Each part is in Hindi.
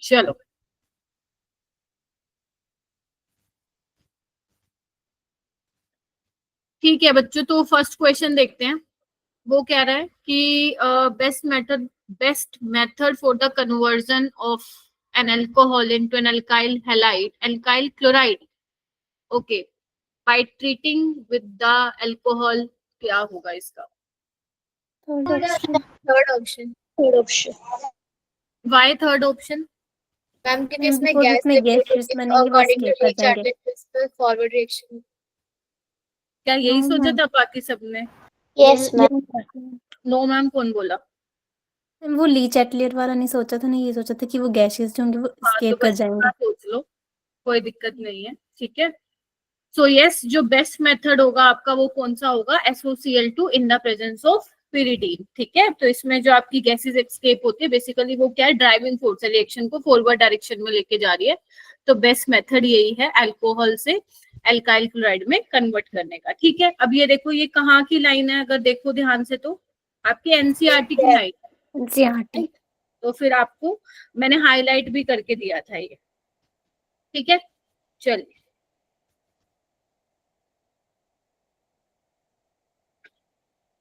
चलो ठीक है बच्चों, तो फर्स्ट क्वेश्चन देखते हैं। वो कह रहा है कि best method for the conversion of an alcohol into an alkyl halide alkyl chloride, okay, by treating with the alcohol, क्या होगा इसका? Third option. Why third option? Ma'am क्योंकि इसमें बिकॉज गैस इसमें गैसेस बनेंगे वो अकॉर्डिंग escape टू कर लीच जाएंगे। एटले प्रिंसिपल फॉरवर्ड रिएक्शन। क्या यही No, सोचा ma'am. था बाकी सबने? Yes ma'am. नो मैम, कौन बोला? वो लीच एटलियर वाला नहीं सोचा था, नहीं ये सोचा था कि वो गैसेस जो होंगे वो हाँ तो escape कर बस जाएंगे। सोच लो, कोई दिक्कत नहीं है, ठीक है। सो यस, जो बेस्ट मेथड होगा आपका वो कौन सा होगा? SOCl2 in the presence of pyridine, ठीक है। तो इसमें जो आपकी गैसेस एस्केप होती है बेसिकली वो क्या है? ड्राइविंग फोर्स है, रिएक्शन को फॉरवर्ड डायरेक्शन में लेके जा रही है। तो बेस्ट मेथड यही है अल्कोहल से एल्काइल क्लोराइड में कन्वर्ट करने का, ठीक है। अब ये देखो, ये कहाँ की लाइन है? अगर देखो ध्यान से तो आपकी एनसीईआरटी की लाइन, जी हाँ ठीक। तो फिर आपको मैंने हाईलाइट भी करके दिया था ये, ठीक है। चलिए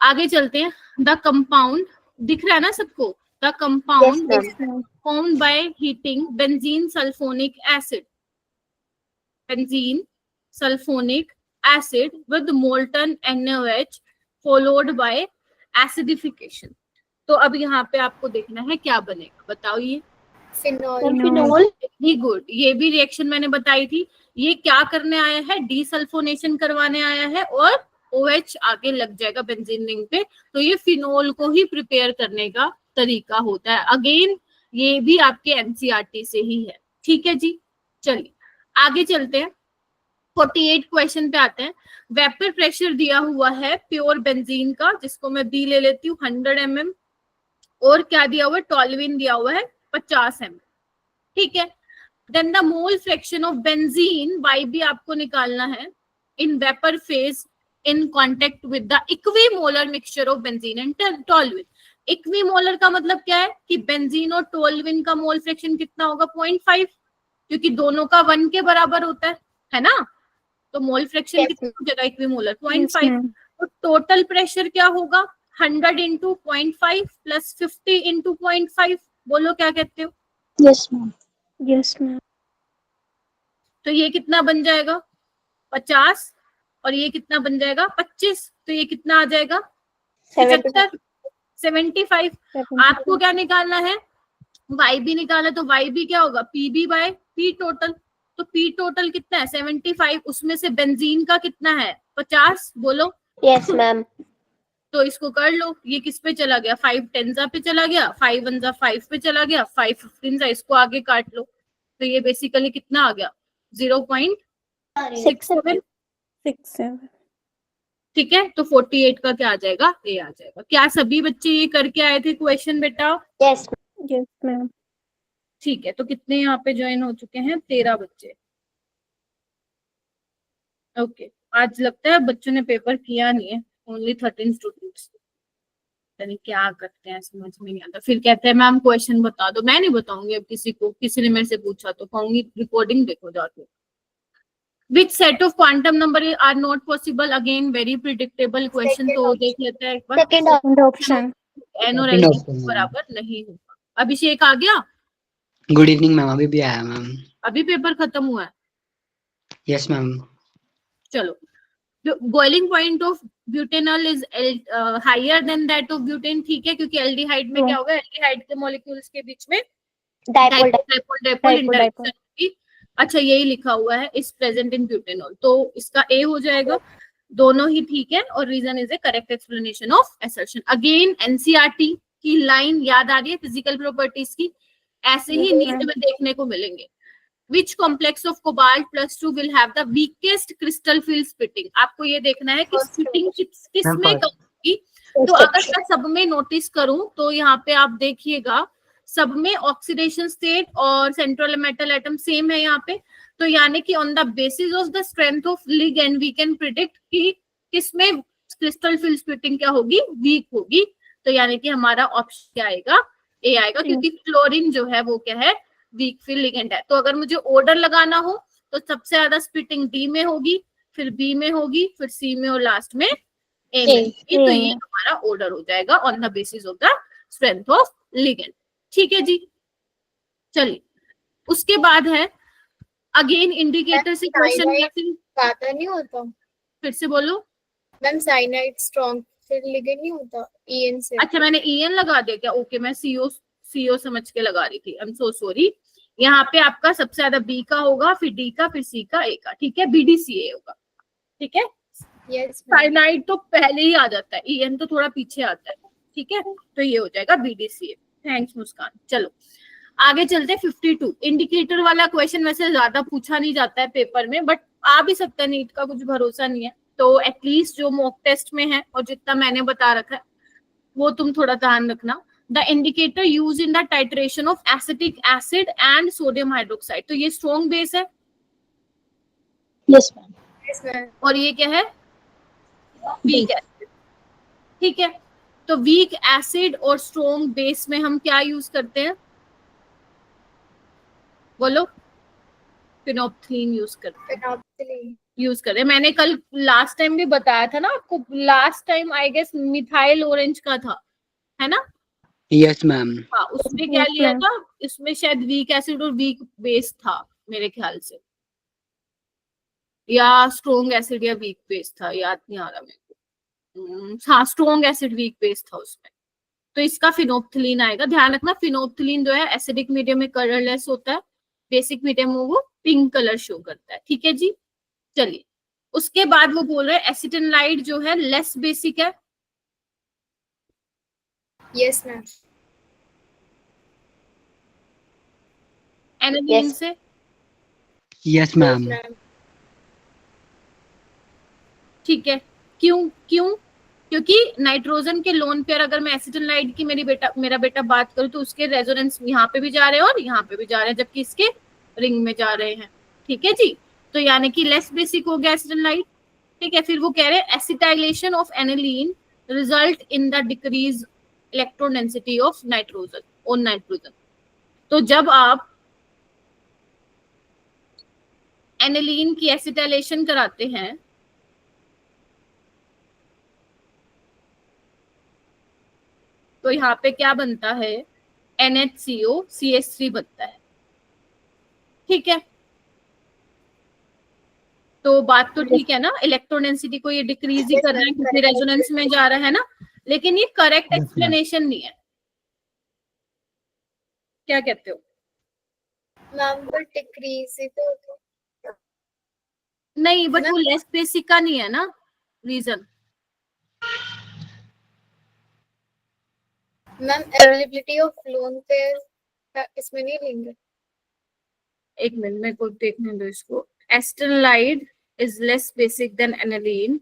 आगे चलते हैं। द कंपाउंड दिख रहा है ना सबको? The compound formed by heating benzene sulphonic acid, benzene sulphonic acid with molten NaOH followed by acidification. तो अब यहाँ पे आपको देखना है क्या बनेगा, बताओ ये? फिनोल। वेरी गुड, ये भी रिएक्शन मैंने बताई थी। ये क्या करने आया है? डीसल्फोनेशन करवाने आया है और OH आगे लग जाएगा बेंजीन रिंग पे, तो ये फिनोल को ही प्रिपेयर करने का तरीका होता है। अगेन ये भी आपके एनसीईआरटी से ही है, ठीक है जी। चलिए आगे चलते हैं, 48 क्वेश्चन पे आते हैं। वेपर प्रेशर दिया हुआ है प्योर बेंजीन का, जिसको मैं बी ले लेती हूँ 100 mm, और क्या दिया हुआ है? टॉल्यूइन दिया हुआ है 50 ml, ठीक है। Then the mole fraction of benzene, Y भी आपको निकालना है, in vapour phase in contact with the equimolar mixture of benzene and toluene. Equimolar का मतलब क्या है? कि बेंजीन और टॉल्यूइन का मोल फ्रैक्शन कितना होगा? 0.5, क्योंकि दोनों का 1 के बराबर होता है ना। तो मोल फ्रैक्शन कितना हो जाएगा इक्विमोलर? 0.5। तो टोटल प्रेशर क्या होगा? 100 इंटू 0.5 प्लस 50 इंटू 0.5। बोलो क्या कहते हो? Yes ma'am. Yes ma'am. तो ये कितना बन जाएगा? 50, और ये कितना बन जाएगा? 25। तो ये कितना आ जाएगा? 75, 75। आपको क्या निकालना है? वाई भी निकाला, तो वाई भी क्या होगा? PB by P total. तो पी टोटल कितना है? 75। उसमें से बेंजीन का कितना है? 50। बोलो। Yes ma'am. तो इसको कर लो, ये किस पे चला गया? 5 टेंजा पे चला गया, 5 1 5 पे चला गया, 5 15 इसको आगे काट लो। तो ये बेसिकली कितना आ गया? 0.67, 67। ठीक है। तो 48 का क्या आ जाएगा? ए आ जाएगा। क्या सभी बच्चे ये करके आए थे क्वेश्चन बेटा? Yes yes ma'am. ठीक है, तो कितने यहाँ पे ज्वाइन हो चुके हैं? 13 बच्चे, ओके। आज लगता है बच्चों ने पेपर किया नहीं है, ओनली 13 स्टूडेंट्स। यानी क्या करते हैं समझ में नहीं आता। फिर कहते हैं मैम क्वेश्चन बता दो। मैं नहीं बताऊंगी अब किसी को, किसी ने मेरे से पूछा तो कहूंगी रिकॉर्डिंग देखो जाके। Which set of quantum number are not possible? Again very predictable question, तो देख लेते हैं एक बार। सेकंड ऑप्शन n और l बराबर नहीं होगा। अभिषेक आ गया? गुड इवनिंग मैम, अभी भी आया मैम। अभी पेपर खत्म हुआ है? Yes ma'am. चलो, boiling point of butanol is higher than that of butane, ठीक है, क्योंकि एल्डिहाइड में क्या होगा? एल्डिहाइड के मॉलिक्यूल्स के बीच में डाइपोल इंटरेक्शन होगी। अच्छा यही लिखा हुआ है, इज प्रेजेंट इन ब्यूटेनॉल, तो इसका ए हो जाएगा। दोनों ही ठीक है, और reason is a correct explanation of assertion. Again NCERT की लाइन याद आ रही है फिजिकल प्रॉपर्टीज की, ऐसे ही नीट में देखने को मिलेंगे। Which complex of cobalt plus 2 will have the weakest crystal field splitting? आपको ये देखना है कि स्प्लिटिंग किस में कम होगी। तो अगर मैं सब में नोटिस करूं तो यहाँ पे आप देखिएगा, सब में ऑक्सीडेशन स्टेट और सेंट्रल मेटल एटम सेम है यहाँ पे। तो यानी कि on the basis of the strength of ligand we can predict कि किसमें क्रिस्टल फील्ड स्प्लिटिंग क्या होगी? वीक होगी। तो यानी कि हमारा ऑप्शन क्या आएगा? ए आएगा, क्योंकि क्लोरीन जो है वो क्या है? वीक फील्ड लिगेंड है। तो अगर मुझे ऑर्डर लगाना हो तो सबसे ज्यादा स्प्लिटिंग डी में होगी, फिर बी में होगी, फिर सी में और लास्ट में ए में होगी। तो ये हमारा ऑर्डर हो जाएगा on the basis of the strength of ligand. ठीक है जी, चलिए उसके बाद है अगेन इंडिकेटर से क्वेश्चन ज्यादा नहीं होता फिर से बोलो मैम, साइनाइड स्ट्रॉन्ग फिर लिगेंड नहीं होता ईएन से। अच्छा मैंने ईएन लगा दिया क्या? ओके मैं सीओ समझ के लगा रही थी, आई एम सो सॉरी। यहाँ पे आपका सबसे ज्यादा बी का होगा, फिर डी का, फिर सी का, ए का। ठीक है, बीडीसीए होगा। ठीक है, यस साइनाइड तो पहले ही आ जाता है, ईएन तो थोड़ा पीछे आता है। ठीक है, तो ये हो जाएगा बीडीसीए। थैंक्स मुस्कान। चलो आगे चलते हैं 52। इंडिकेटर वाला क्वेश्चन वैसे ज्यादा पूछा नहीं जाता है पेपर में, बट आ भी सकता है, नीट का कुछ भरोसा नहीं है। तो एटलीस्ट जो मॉक टेस्ट में है और जितना मैंने बता रखा है वो तुम थोड़ा ध्यान रखना। The indicator use in the titration of acetic acid and sodium hydroxide. तो ये स्ट्रॉन्ग बेस है। Yes ma'am. और ये क्या है? Weak acid. ठीक है, तो वीक एसिड और स्ट्रॉन्ग बेस में हम क्या यूज करते हैं? बोलो। फिनोप्थलीन यूज करते हैं। यूज करें, मैंने कल लास्ट टाइम भी बताया था ना आपको। Last time I guess methyl orange का था, है ना? Yes ma'am. हाँ, उसमें क्या लिया था? इसमें शायद वीक एसिड और वीक बेस था मेरे ख्याल से, या स्ट्रॉन्ग एसिड या वीक बेस था, याद नहीं आ रहा मेरे को। हाँ, स्ट्रॉन्ग एसिड वीक बेस था उसमें। तो इसका फिनोप्थलीन आएगा। ध्यान रखना, फिनोप्थलीन जो है एसिडिक मीडियम में कलरलेस होता है, बेसिक मीडियम में वो पिंक कलर शो करता है। ठीक है जी, चलिए उसके बाद वो बोल रहे हैं एसिटिनलाइड जो है लेस बेसिक है। Yes ma'am. Aniline Yes. से। Yes ma'am. ठीक है, क्यों क्यों? क्योंकि नाइट्रोजन के लोन पेयर अगर मैं एसिटिनलाइड की मेरा बेटा बात करूं तो उसके रेजोनेंस यहाँ पे भी जा रहे हैं और यहाँ पे भी जा रहे हैं, जबकि इसके रिंग में जा रहे हैं। ठीक है जी, तो यानी कि लेस बेसिक हो गया एसिटिनलाइड। ठीक है, फिर वो कह रहे हैं acetylation of aniline result in the decrease electron density of nitrogen on nitrogen. तो जब आप एनिलीन की एसिटाइलेशन कराते हैं तो यहाँ पे क्या बनता है? NHCO CH3 बनता है। ठीक है, तो बात तो ठीक है ना, इलेक्ट्रॉन डेंसिटी को ये डिक्रीज ही कर रहा है क्योंकि रेजोनेंस में जा रहा है ना, लेकिन ये करेक्ट एक्सप्लेनेशन नहीं है। क्या कहते हो? मैम पर डिक्रीज ही तो नहीं, बट वो लेस बेसिक का नहीं है ना reason. Ma'am availability of lone pair इसमें नहीं लेंगे। एक मिनट मेरे को देखने दो इसको। Acetanilide is less basic than aniline.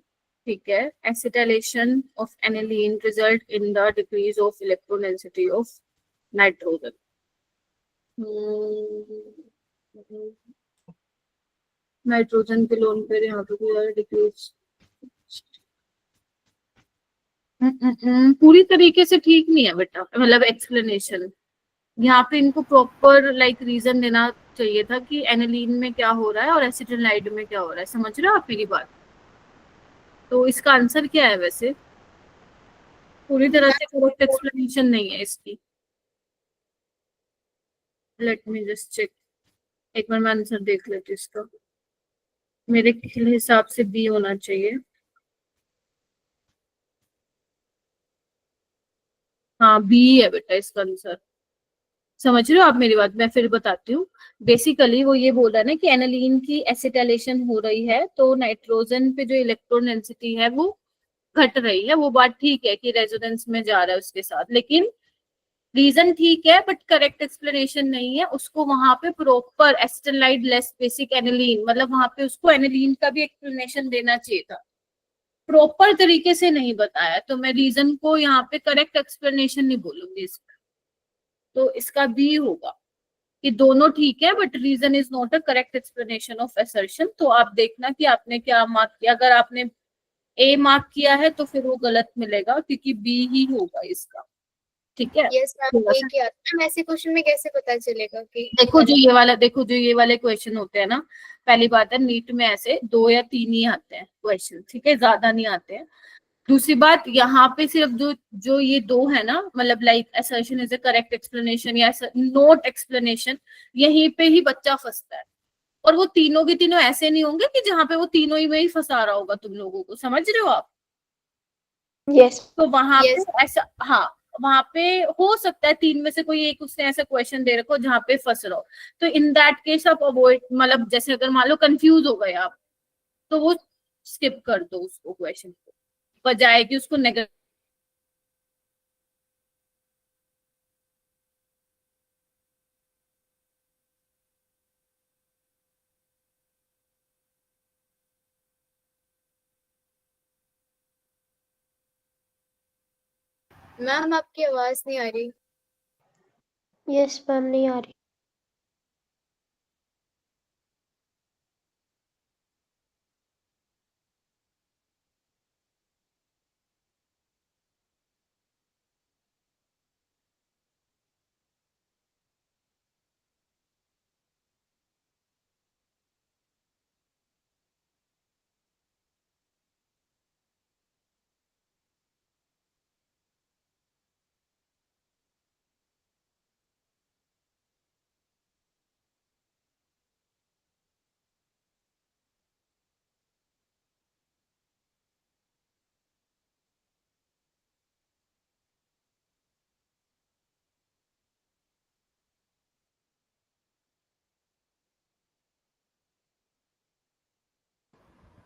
ठीक है, acetylation of aniline result in the decrease of electron density of nitrogen. Nitrogen के लोन पे यहाँ पे डिक्रीज पूरी तरीके से ठीक नहीं है बेटा, मतलब एक्सप्लेनेशन यहाँ पे इनको प्रॉपर लाइक रीजन देना चाहिए था कि एनिलीन में क्या हो रहा है और एसिटिनलाइड में क्या हो रहा है। समझ रहे हो आप मेरी बात? तो इसका आंसर क्या है? वैसे पूरी तरह से करेक्ट एक्सप्लेनेशन नहीं है इसकी। लेट मी जस्ट चेक, एक बार मैं आंसर देख लेती हूँ इसका। मेरे हिसाब से बी होना चाहिए। हाँ, बी है बेटा इसका आंसर। समझ रहे हो आप मेरी बात? मैं फिर बताती हूँ। बेसिकली वो ये बोल रहा है ना कि एनालीन की एसिटाइलेशन हो रही है तो नाइट्रोजन पे जो इलेक्ट्रॉन डेंसिटी है वो घट रही है। वो बात ठीक है कि रेजोनेंस में जा रहा है उसके साथ, लेकिन रीजन ठीक है बट करेक्ट एक्सप्लेनेशन नहीं है। उसको वहां पे प्रॉपर एसिटिनलाइड लेस बेसिक एनिलीन, मतलब वहां पे उसको एनिलीन का भी एक्सप्लेनेशन देना चाहिए था, प्रॉपर तरीके से नहीं बताया। तो मैं रीजन को यहाँ पे करेक्ट एक्सप्लेनेशन नहीं बोलूंगी इसका, तो इसका बी होगा कि दोनों ठीक है but reason is not a correct explanation of assertion. तो आप देखना कि आपने क्या मार्क किया। अगर आपने ए मार्क किया है तो फिर वो गलत मिलेगा क्योंकि बी ही होगा इसका। ठीक है। यस मैम, थोड़ा सा एक ही आता है। मैम ऐसे क्वेश्चन में कैसे पता चलेगा कि देखो जो ये वाले क्वेश्चन होते हैं ना, पहली बात है नीट में ऐसे 2 या 3 ही आते हैं क्वेश्चन, ठीक है, ज्यादा नहीं आते हैं। दूसरी बात, यहाँ पे सिर्फ जो जो ये 2 है ना, मतलब like assertion is a correct explanation या नोट एक्सप्लेनेशन, यहीं पे ही बच्चा फंसता है। और वो तीनों के तीनों ऐसे नहीं होंगे कि जहाँ पे वो तीनों ही में ही फंसा रहा होगा तुम लोगों को, समझ रहे हो आप? यस तो वहां Yes. पे ऐसा, हाँ, वहां पे हो सकता है 3 में से कोई एक उसने ऐसा क्वेश्चन दे रखो जहाँ पे फंस रहो। तो इन दैट केस आप अवॉइड, मतलब जैसे अगर मान लो कंफ्यूज हो गए आप, तो वो स्किप कर दो उसको क्वेश्चन को, बजाय कि उसको नेगेटिव। मैम आपकी आवाज नहीं आ रही। यस मैम, नहीं आ रही।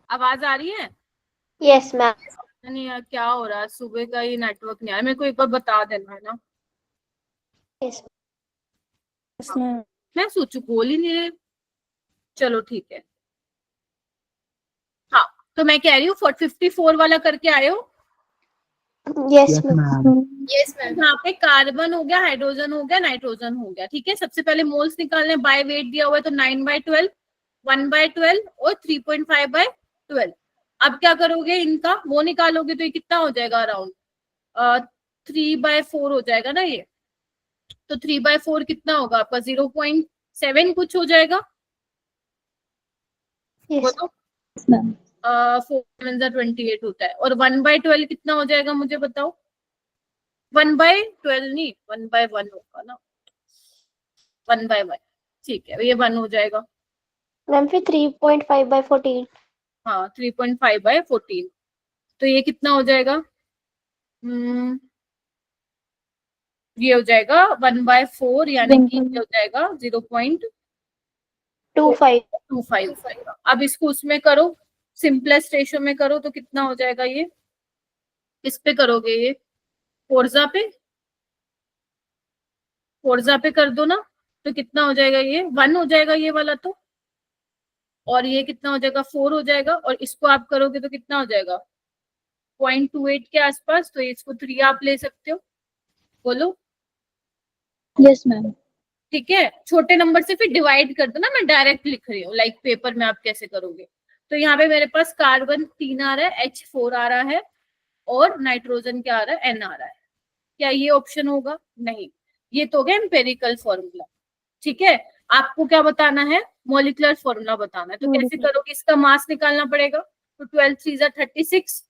आवाज आ रही है? Yes ma'am. नहीं यार, क्या हो रहा है, सुबह का ये नेटवर्क नहीं आ रहा, मेरे को एक बार बता देना है ना। Yes ma'am. मैं सोचू बोल ही नहीं रहे। चलो ठीक है। हाँ, तो मैं कह रही हूँ 54 वाला करके आए हो। Yes Yes, ma'am. ma'am. Yes ma'am. यहाँ पे कार्बन हो गया, हाइड्रोजन हो गया, नाइट्रोजन हो गया, ठीक है। सबसे पहले मोल्स निकालने, बाय वेट दिया हुआ है तो 9/12, 1/12 और 3.5/12। अब क्या करोगे, इनका वो निकालोगे तो ये कितना हो जाएगा, अराउंड 3/4 हो जाएगा ना ये। तो 3/4 कितना होगा आपका, 0.7 कुछ हो जाएगा। यस बोलो। मैम। 4 होता है। और 1/12 कितना हो जाएगा, मुझे बताओ। 1/12 नहीं, 1/1 होगा ना, 1/1, ठीक है, ये 1 हो जाएगा। मैम फिर 3.5/14। हाँ, 3.5/14, तो ये कितना हो जाएगा, ये हो जाएगा 1/4, यानी कि ये हो जाएगा 0.25। 0.25 हो जाएगा। अब इसको उसमें करो, सिंपलेस्ट रेशियो में करो तो कितना हो जाएगा ये, किस पे करोगे ये, फोर्जा पे, फोर्जा पे कर दो ना, तो कितना हो जाएगा, ये 1 हो जाएगा ये वाला तो, और ये कितना हो जाएगा, 4 हो जाएगा, और इसको आप करोगे तो कितना हो जाएगा, 0.28 के आसपास। तो इसको 3 आप ले सकते हो, बोलो। Yes ma'am. ठीक है, छोटे नंबर से फिर डिवाइड कर दो ना, मैं डायरेक्ट लिख रही हूँ, लाइक पेपर में आप कैसे करोगे। तो यहाँ पे मेरे पास कार्बन 3 आ रहा है, H4 आ रहा है, और नाइट्रोजन क्या आ रहा है, N आ रहा है। क्या ये ऑप्शन होगा, नहीं, ये तो हो गया एम्पेरिकल फॉर्मूला। ठीक है, आपको क्या बताना है, मॉलिक्यूलर फॉर्मूला बताना है। तो कैसे करोगे, इसका मास निकालना पड़ेगा। तो 12 3 36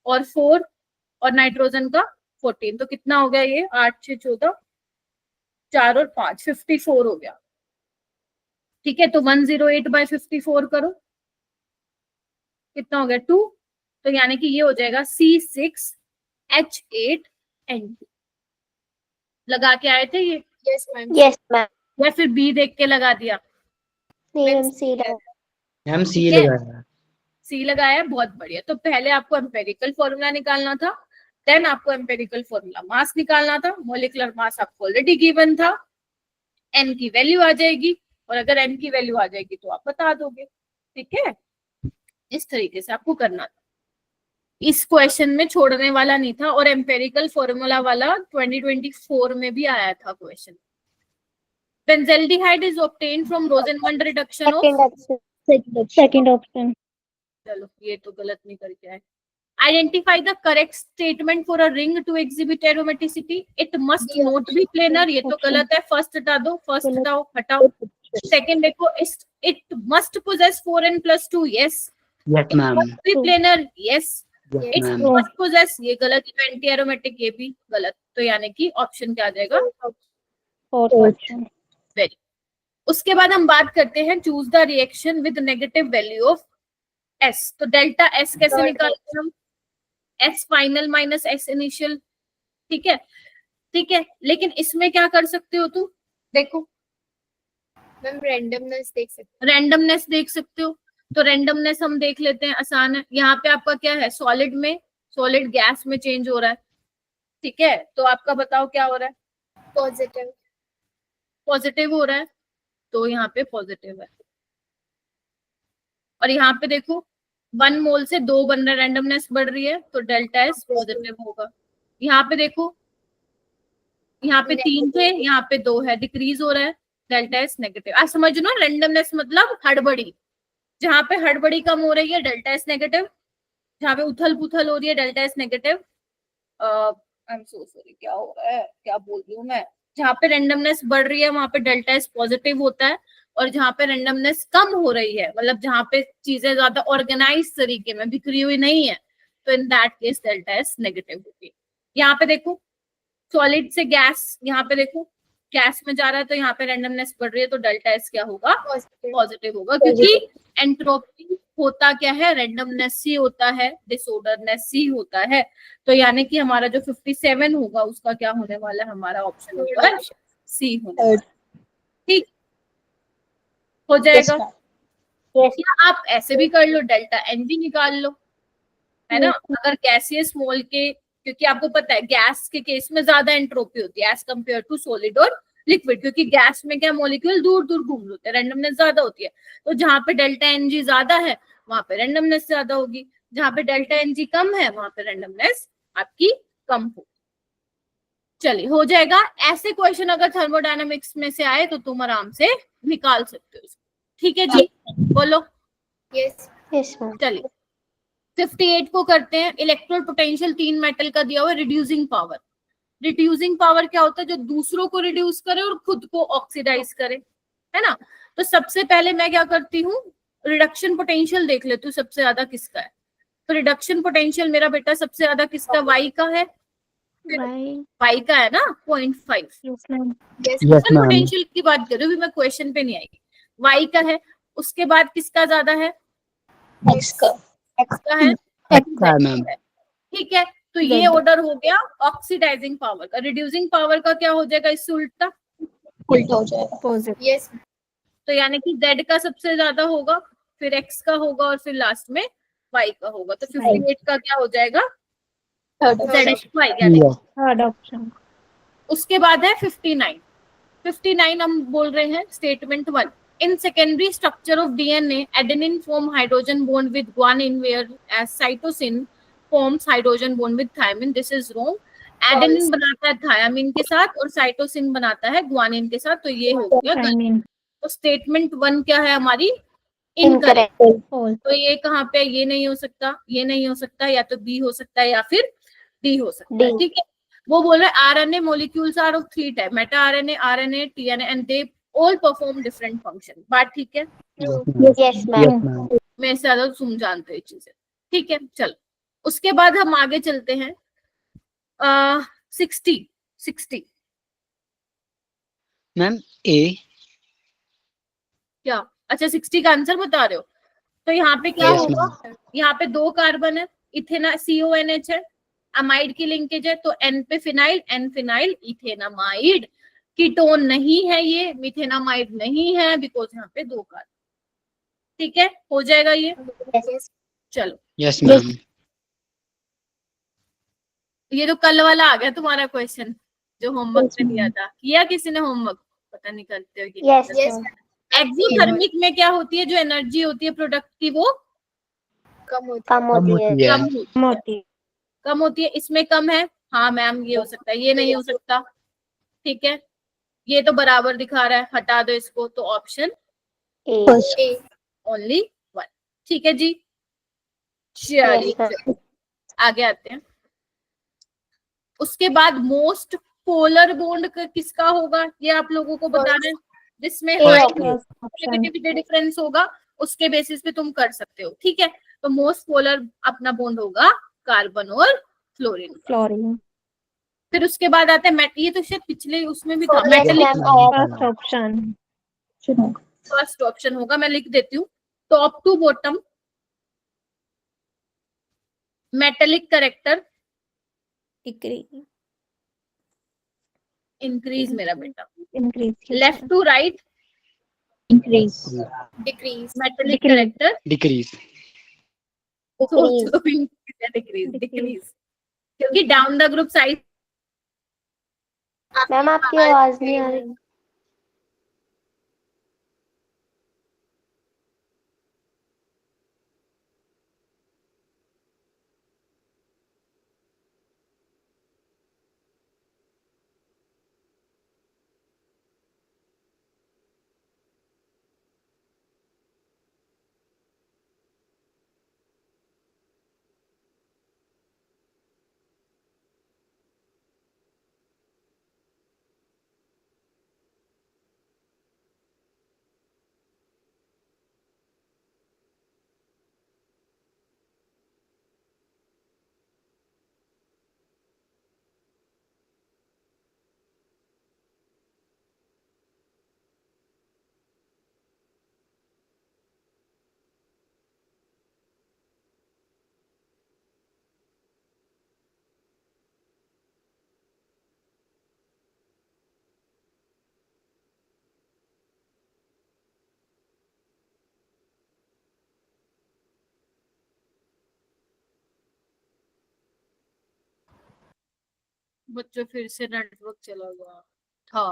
और 4 और नाइट्रोजन का 14, तो कितना हो गया ये, 8 6 14, 4 और 5, 54 हो गया। ठीक है, तो 108/54 करो, कितना हो गया, 2। तो यानी कि ये हो जाएगा C6H8N2। लगा के आए थे ये, यस मैम। Yes ma'am. या फिर बी देख के लगा दिया। नहीं मैम, सी लगा। मैम सी ठीक है, लगाया। सी लगाया, बहुत बढ़िया। तो पहले आपको एम्पेरिकल फॉर्मूला निकालना था, देन आपको एम्पेरिकल फॉर्मूला मास निकालना था। मोलिकुलर मास आपको ऑलरेडी गिवन था, एन की वैल्यू आ जाएगी, और अगर एन की वैल्यू आ जाएगी तो आप बता दोगे। ठीक है, इस तरीके से आपको करना था। इस क्वेश्चन में छोड़ने वाला नहीं था, और एम्पेरिकल फॉर्मूला वाला 2024 में भी आया था question. Benzaldehyde is obtained from Rosenmund reduction of, second option. चलो ये तो गलत नहीं करके आए। Identify the correct statement for a ring to exhibit aromaticity. It must not be planar. ये तो गलत है, फर्स्ट हटा दो, फर्स्ट हटाओ हटाओ. सेकंड देखो, it must possess 4n+2. yes. Yes, It ma'am. must be planar. yes. Yes, It ma'am. must possess, ये गलत. एंटी एरोमेटिक ये भी गलत. तो यानी कि ऑप्शन क्या आ जाएगा? Fourth option. वेरी. उसके बाद हम बात करते हैं choose the reaction with negative value of S. तो डेल्टा एस कैसे निकालते हैं हम? S final minus S initial. ठीक है, ठीक है. लेकिन इसमें क्या कर सकते हो तुम? देखो, मैम रैंडमनेस देख सकते रैंडमनेस देख सकते हो. तो रैंडमनेस हम देख लेते हैं, आसान है. यहाँ पे आपका क्या है? सॉलिड में, सॉलिड गैस में चेंज हो रहा है. ठीक है, तो आपका बताओ क्या हो रहा है? हैं. पॉजिटिव. पॉजिटिव हो रहा है, तो यहाँ पे पॉजिटिव है. और यहाँ पे देखो 1 मोल से 2 बन रहा है, रैंडमनेस बढ़ रही है, तो डेल्टा एस पॉजिटिव होगा. यहाँ पे देखो, यहाँ पे 3 थे, यहाँ पे 2 है, डिक्रीज हो रहा है, डेल्टा एस नेगेटिव. आप समझ लो, रैंडमनेस मतलब हड़बड़ी. जहाँ पे हड़बड़ी कम हो रही है डेल्टा एस नेगेटिव, जहाँ पे उथल पुथल हो रही है delta S negative. I am so sorry, क्या हो रहा है, क्या बोल रही हूँ मैं? जहाँ पे रैंडमनेस बढ़ रही है वहां पे डेल्टा एस पॉजिटिव होता है, और जहाँ पे रैंडमनेस कम हो रही है, मतलब जहाँ पे चीजें ज्यादा ऑर्गेनाइज तरीके में बिखरी हुई नहीं है, तो in that case delta S negative होगी. यहाँ पे देखो, सॉलिड से गैस, यहाँ पे देखो गैस में जा रहा है, तो यहाँ पे रैंडमनेस बढ़ रही है, तो डेल्टा एस क्या होगा? पॉजिटिव. पॉजिटिव होगा. क्योंकि एंट्रोपी होता क्या है? रैंडमनेस ही होता है, डिसऑर्डरनेस ही होता है. तो यानी कि हमारा जो 57 होगा उसका क्या होने वाला है? हमारा ऑप्शन नंबर सी होने वाला है. ठीक हो जाएगा. या आप ऐसे भी कर लो, डेल्टा एन भी निकाल लो, है ना? अगर गैसियस मोल के, क्योंकि आपको पता है गैस के केस में ज्यादा एंट्रोपी होती है एज कम्पेयर टू सॉलिड और लिक्विड, क्योंकि गैस में क्या मॉलिक्यूल दूर दूर घूम रहे होते हैं, रैंडमनेस ज्यादा होती है. तो जहाँ पे डेल्टा एन जी ज्यादा है वहां पे रैंडमनेस ज्यादा होगी, जहाँ पे डेल्टा एन जी कम है वहां पे रैंडमनेस आपकी कम हो. चलिए, हो जाएगा. ऐसे क्वेश्चन अगर थर्मोडायनामिक्स में से आए तो तुम आराम से निकाल सकते हो. ठीक है जी, बोलो. यस. Yes ma'am. चलिए 58 को करते हैं. इलेक्ट्रोड पोटेंशियल 3 मेटल का दिया हुआ. Reducing power. रिड्यूसिंग पावर क्या होता है? जो दूसरों को रिड्यूस करे और खुद को ऑक्सीडाइज करे, है ना? तो सबसे पहले मैं क्या करती हूँ? रिडक्शन पोटेंशियल देख लेती हूँ सबसे ज्यादा किसका है. तो रिडक्शन पोटेंशियल मेरा बेटा सबसे ज्यादा किसका? वाई का है. वाई का है ना 0.5. Yes ma'am. Yes. Yes, ma'am. Potential की बात कर रही हूँ, मैं क्वेश्चन पे नहीं आई. वाई का है. उसके बाद किसका ज्यादा है? एक्स का. एक्स का है. अच्छा, मैम. ठीक है, तो ये ऑर्डर हो गया ऑक्सीडाइजिंग पावर का. रिड्यूसिंग पावर का क्या हो जाएगा इससे उल्टा? उल्टा हो जाएगा. पॉजिटिव। यस. तो यानी कि Z का सबसे ज्यादा होगा, फिर X का होगा, और फिर लास्ट में Y का होगा. तो 58 का क्या हो जाएगा? ZXY. Yes. Third option. उसके बाद है 59. 59 हम बोल रहे हैं statement 1. In secondary structure of DNA, adenine form hydrogen bond with guanine, whereas cytosine forms hydrogen bond with thymine. This is wrong. Adenine बनाता है thiamine के साथ और cytosine बनाता है guanine के साथ. तो ये हो गया गलत. तो स्टेटमेंट 1 क्या है हमारी? इनकरेक्ट. तो ये कहाँ पे? ये नहीं हो सकता, ये नहीं हो सकता, या तो बी हो सकता है या फिर डी हो सकता है. ठीक है, वो बोल रहे हैं RNA molecules are of 3 type, meta RNA, RNA, TNA, and they all perform different function. बात ठीक है? Yes ma'am. मैं इससे ज्यादा तुम जानते हो ये चीजें. ठीक है, चलो उसके बाद हम आगे चलते हैं. 60 मैम ए. क्या? अच्छा 60 का आंसर बता रहे हो? तो यहाँ पे क्या Yes, होगा? यहाँ पे 2 कार्बन है, इथेना CONH है, अमाइड की लिंकेज है, तो N पे phenyl, N phenyl ethanamide. Ketone नहीं है ये, मिथेनामाइड नहीं है, बिकॉज यहाँ पे 2 कार्बन. ठीक है, हो जाएगा ये. चलो, यस मैम. ये तो कल वाला आ गया तुम्हारा क्वेश्चन जो होमवर्क में दिया था. किया किसी ने होमवर्क? पता नहीं करते हो कि यस. एक्सोथर्मिक में क्या होती है? जो एनर्जी होती है प्रोडक्ट की वो कम होती कम होती है। कम होती है. इसमें कम है. हाँ मैम, ये हो सकता है, ये नहीं हो सकता. ठीक है, ये तो बराबर दिखा रहा है, हटा दो इसको. तो ऑप्शन है. ओनली 1. ठीक है जी, चलिए आगे आते हैं। उसके बाद मोस्ट पोलर बॉन्ड किसका होगा ये आप लोगों को बताना है, जिसमें हाई नेगेटिविटी डिफरेंस होगा उसके बेसिस पे तुम कर सकते हो, ठीक है। तो मोस्ट पोलर अपना बॉन्ड होगा कार्बन और फ्लोरीन। फ्लोरीन। फिर उसके बाद आते हैं ये तो शायद पिछले उसमें भी था, metallic first option. First option होगा, मैं लिख देती हूँ। Top to bottom metallic character decrease. Increase मेरा बेटा, increase. Left to right decrease metallic character decrease. Decrease decrease, क्योंकि down the group size. Ma'am आपकी आवाज नहीं आ रही। बच्चों फिर से नेटवर्क चला गया था।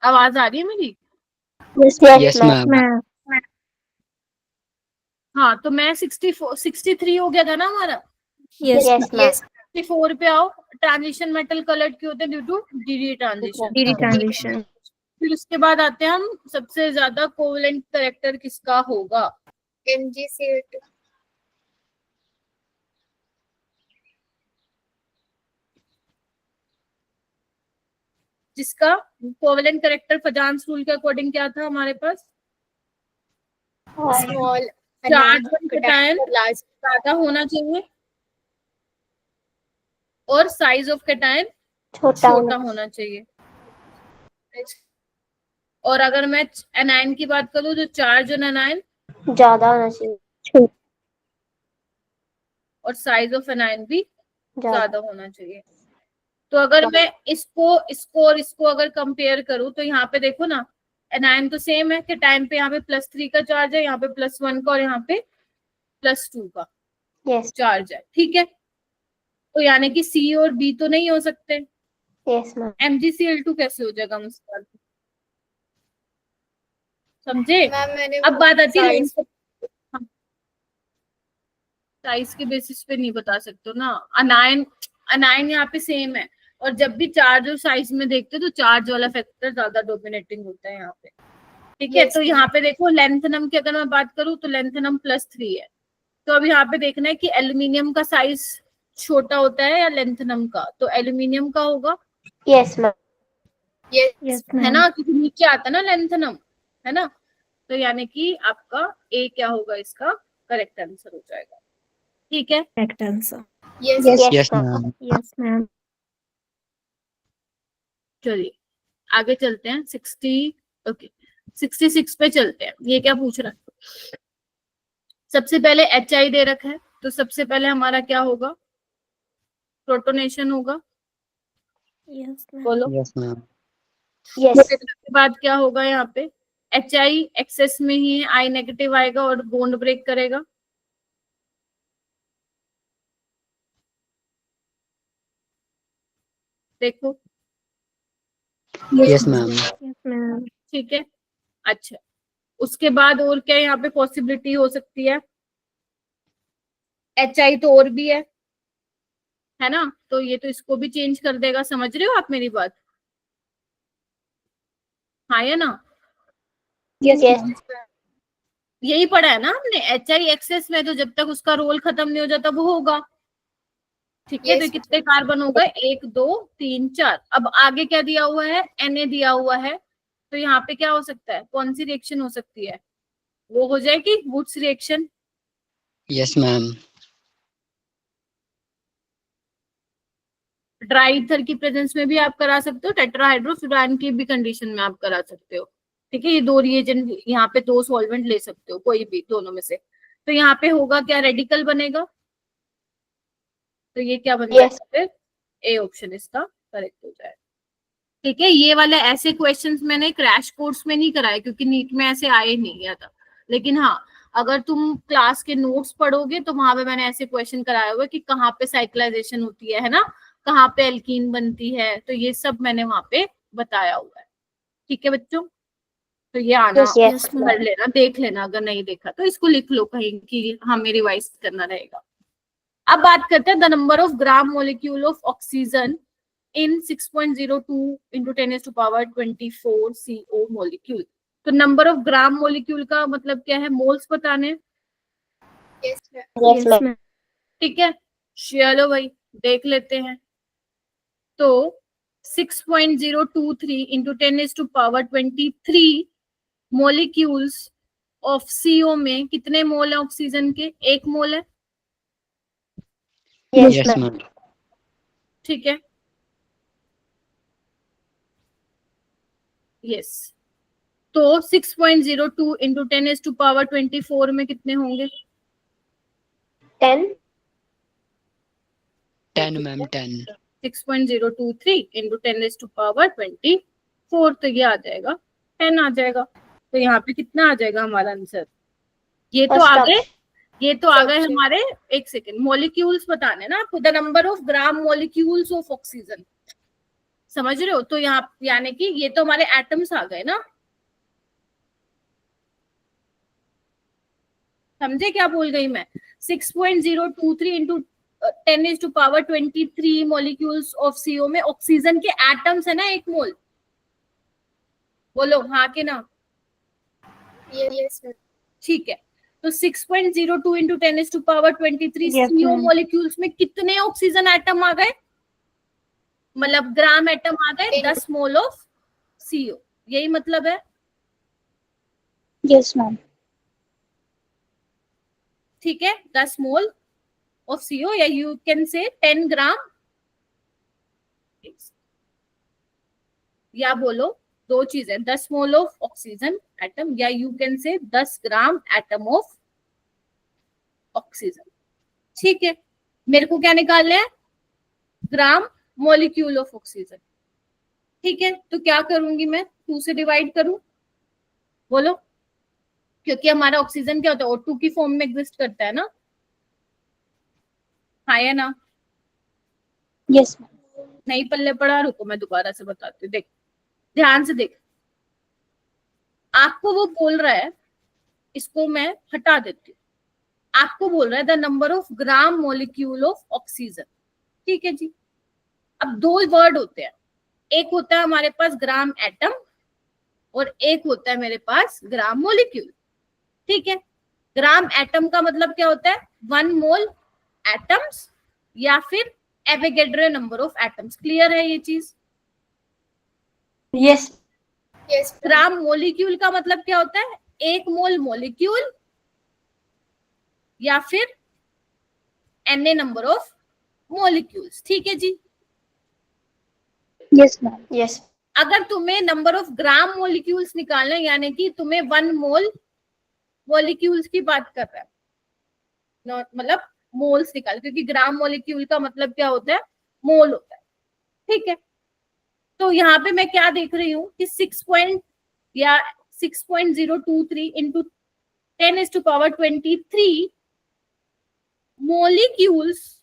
आवाज आ रही है मेरी? Yes ma'am. हाँ, तो मैं 63 हो गया था ना हमारा। यस। 64 पे आओ। ट्रांजिशन मेटल कलर्ड क्यों होते हैं? Due to DD transition. DD transition. फिर उसके बाद आते हैं हम, सबसे ज्यादा कोवेलेंट करेक्टर किसका होगा? MgCl2 जिसका कोवेलेंट करेक्टर फजान्स रूल के अकॉर्डिंग क्या था हमारे पास? स्मॉल चार्ज कैटायन ज्यादा होना चाहिए और साइज ऑफ कैटायन छोटा होना चाहिए। और अगर मैं एनायन की बात करूं तो चार्ज ऑन एनायन ज्यादा होना चाहिए और साइज ऑफ एनायन भी ज्यादा होना चाहिए। तो अगर मैं इसको और इसको अगर कंपेयर करूं तो यहाँ पे देखो ना, एनायन तो सेम है कि टाइम पे यहाँ पे +3 का चार्ज है, यहाँ पे +1 का और यहाँ पे +2 का चार्ज है, ठीक है। तो यानी कि C और B तो नहीं हो सकते। MgCl2 कैसे हो जाएगा मुझसे? समझे? अब बात आती है साइज के बेसिस पे नहीं बता सकते हो ना। अनायन यहाँ पे सेम है, और जब भी चार्ज और साइज में देखते हो तो चार्ज वाला फैक्टर ज्यादा डोमिनेटिंग होता है यहाँ पे, ठीक है। तो यहाँ पे देखो लेंथनम की अगर मैं बात करूँ तो लेंथनम +3 है। तो अब यहाँ पे देखना है कि एल्यूमिनियम का साइज छोटा होता है या लेंथनम का, तो एल्यूमिनियम का होगा। Yes ma'am. है ना, क्योंकि नीचे आता ना लेंथनम, है ना। तो यानी कि आपका ए क्या होगा, इसका करेक्ट आंसर हो जाएगा, ठीक है। Correct answer. Yes ma'am. Yes ma'am. चलिए आगे चलते हैं। 66 पे चलते हैं। ये क्या पूछ रहा है? सबसे पहले HI दे रखा है, तो सबसे पहले हमारा क्या होगा? प्रोटोनेशन होगा। Yes ma'am. बोलो। Yes ma'am. के बाद क्या होगा? यहाँ पे HI एक्सेस में ही है, I नेगेटिव आएगा और बॉन्ड ब्रेक करेगा। देखो। Yes ma'am. Yes ma'am. ठीक है, अच्छा। उसके बाद और क्या यहाँ पे पॉसिबिलिटी हो सकती है? HI तो और भी है ना, तो ये तो इसको भी चेंज कर देगा। समझ रहे हो आप मेरी बात? हाँ या ना? Yes. यही पढ़ा है ना हमने HI में, तो जब तक उसका रोल खत्म नहीं हो जाता वो होगा। ठीक है, तो Yes. कितने कार्बन हो गए? 1 2 3 4। अब आगे क्या दिया हुआ है? Na दिया हुआ है, तो यहाँ पे क्या हो सकता है? कौन सी रिएक्शन हो सकती है? वो हो जाएगी Wurtz reaction. Yes, ma'am. Dry ether की प्रेजेंस में भी आप करा सकते हो, टेट्राहाइड्रोफ्यूरान की भी कंडीशन में आप करा सकते हो। ठीक है, ये दो रिएजेंट, यहाँ पे दो सॉल्वेंट ले सकते हो, कोई भी दोनों में से। तो यहाँ पे होगा क्या? रेडिकल बनेगा। तो ये क्या बन जाएगा फिर? ए ऑप्शन इसका करेक्ट हो जाएगा। ठीक है, ये वाले ऐसे क्वेश्चंस मैंने क्रैश कोर्स में नहीं कराए क्योंकि नीट में ऐसे आए नहीं गया था। लेकिन हाँ, अगर तुम क्लास के नोट्स पढ़ोगे तो वहां पे मैंने ऐसे क्वेश्चन कराए हुए कि कहाँ पे साइक्लाइजेशन होती है ना, कहाँ पे एल्कीन बनती है, तो ये सब मैंने वहां पे बताया हुआ है। ठीक है बच्चों, तो ये आना Yes. कर लेना, देख लेना, अगर नहीं देखा तो इसको लिख लो कहीं कि हमें रिवाइज करना रहेगा। अब बात करते हैं the number of gram molecule of oxygen in 6.02 into 10 to power 24 CO molecule। तो नंबर ऑफ ग्राम मोलिक्यूल का मतलब क्या है? मोल्स बताने। Yes, ma'am. Yes, ma'am. ठीक है, चलो भाई देख लेते हैं। तो 6.023 into 10 to power 23 molecules of CO में कितने मोल है ऑक्सीजन के? 1 मोल है। Yes, Yes, ma'am. ma'am. ठीक है, यस। तो 6.02 into 10 to power 24 में कितने होंगे? 10. 10, ma'am. 10. 6.023 into 10 to power 24, तो ये आ जाएगा 10 आ जाएगा। तो यहाँ पे कितना आ जाएगा हमारा आंसर? ये तो आ गए, ये तो आ गए हमारे। एक सेकेंड, मॉलिक्यूल्स बताने ना आपको, the number of gram molecules of oxygen, समझ रहे हो? तो यहाँ यानी कि ये तो हमारे एटम्स आ गए ना, समझे क्या बोल गई मैं? 6.023 into 10 to power 23 molecules of CO में ऑक्सीजन के एटम्स है ना, 1 मोल। बोलो हाँ कि ना? Yes, ma'am. ठीक है, तो 6.02 into 10 to power 23 Yes, CO ma'am. Molecules में कितने ऑक्सीजन एटम आ गए? मतलब ग्राम एटम आ गए, 10 मोल ऑफ CO, यही मतलब है। Yes, ma'am. ठीक है, 10 मोल ऑफ CO, या यू कैन से 10 ग्राम, या बोलो दो चीजें, 10 मोल ऑफ ऑक्सीजन एटम, या you can say 10 gram atom of oxygen. ठीक है, मेरे को क्या निकालना है? Gram molecule of oxygen. ठीक है, तो क्या करूंगी मैं? 2 से डिवाइड करूं, बोलो, क्योंकि हमारा ऑक्सीजन क्या होता है? O2 की फॉर्म में एग्जिस्ट करता है ना, हाँ या ना? Yes, ma'am. नहीं पल्ले पड़ा, रुको मैं दोबारा से बताती हूँ। देख, ध्यान से देख, आपको वो बोल रहा है, इसको मैं हटा देती हूँ। आपको बोल रहा है the number of gram molecule of oxygen. ठीक है जी, अब दो वर्ड होते हैं, एक होता है हमारे पास ग्राम एटम और एक होता है मेरे पास ग्राम मॉलिक्यूल। ठीक है, ग्राम एटम का मतलब क्या होता है? 1 मोल एटम्स या फिर Avogadro number of atoms. Clear है ये चीज? Yes. Yes, ma'am. Gram molecule का मतलब क्या होता है? 1 मोल मॉलिक्यूल या फिर Na नंबर ऑफ मॉलिक्यूल्स। ठीक है जी, Yes, ma'am. Yes. अगर तुम्हें नंबर ऑफ ग्राम मॉलिक्यूल्स निकालना है, यानी कि तुम्हें 1 मोल मॉलिक्यूल्स की बात कर रहा है, मतलब मोल्स निकाल, क्योंकि ग्राम मॉलिक्यूल का मतलब क्या होता है? मोल होता है। ठीक है, तो यहाँ पे मैं क्या देख रही हूँ कि 6.023 into 10 to power 23 molecules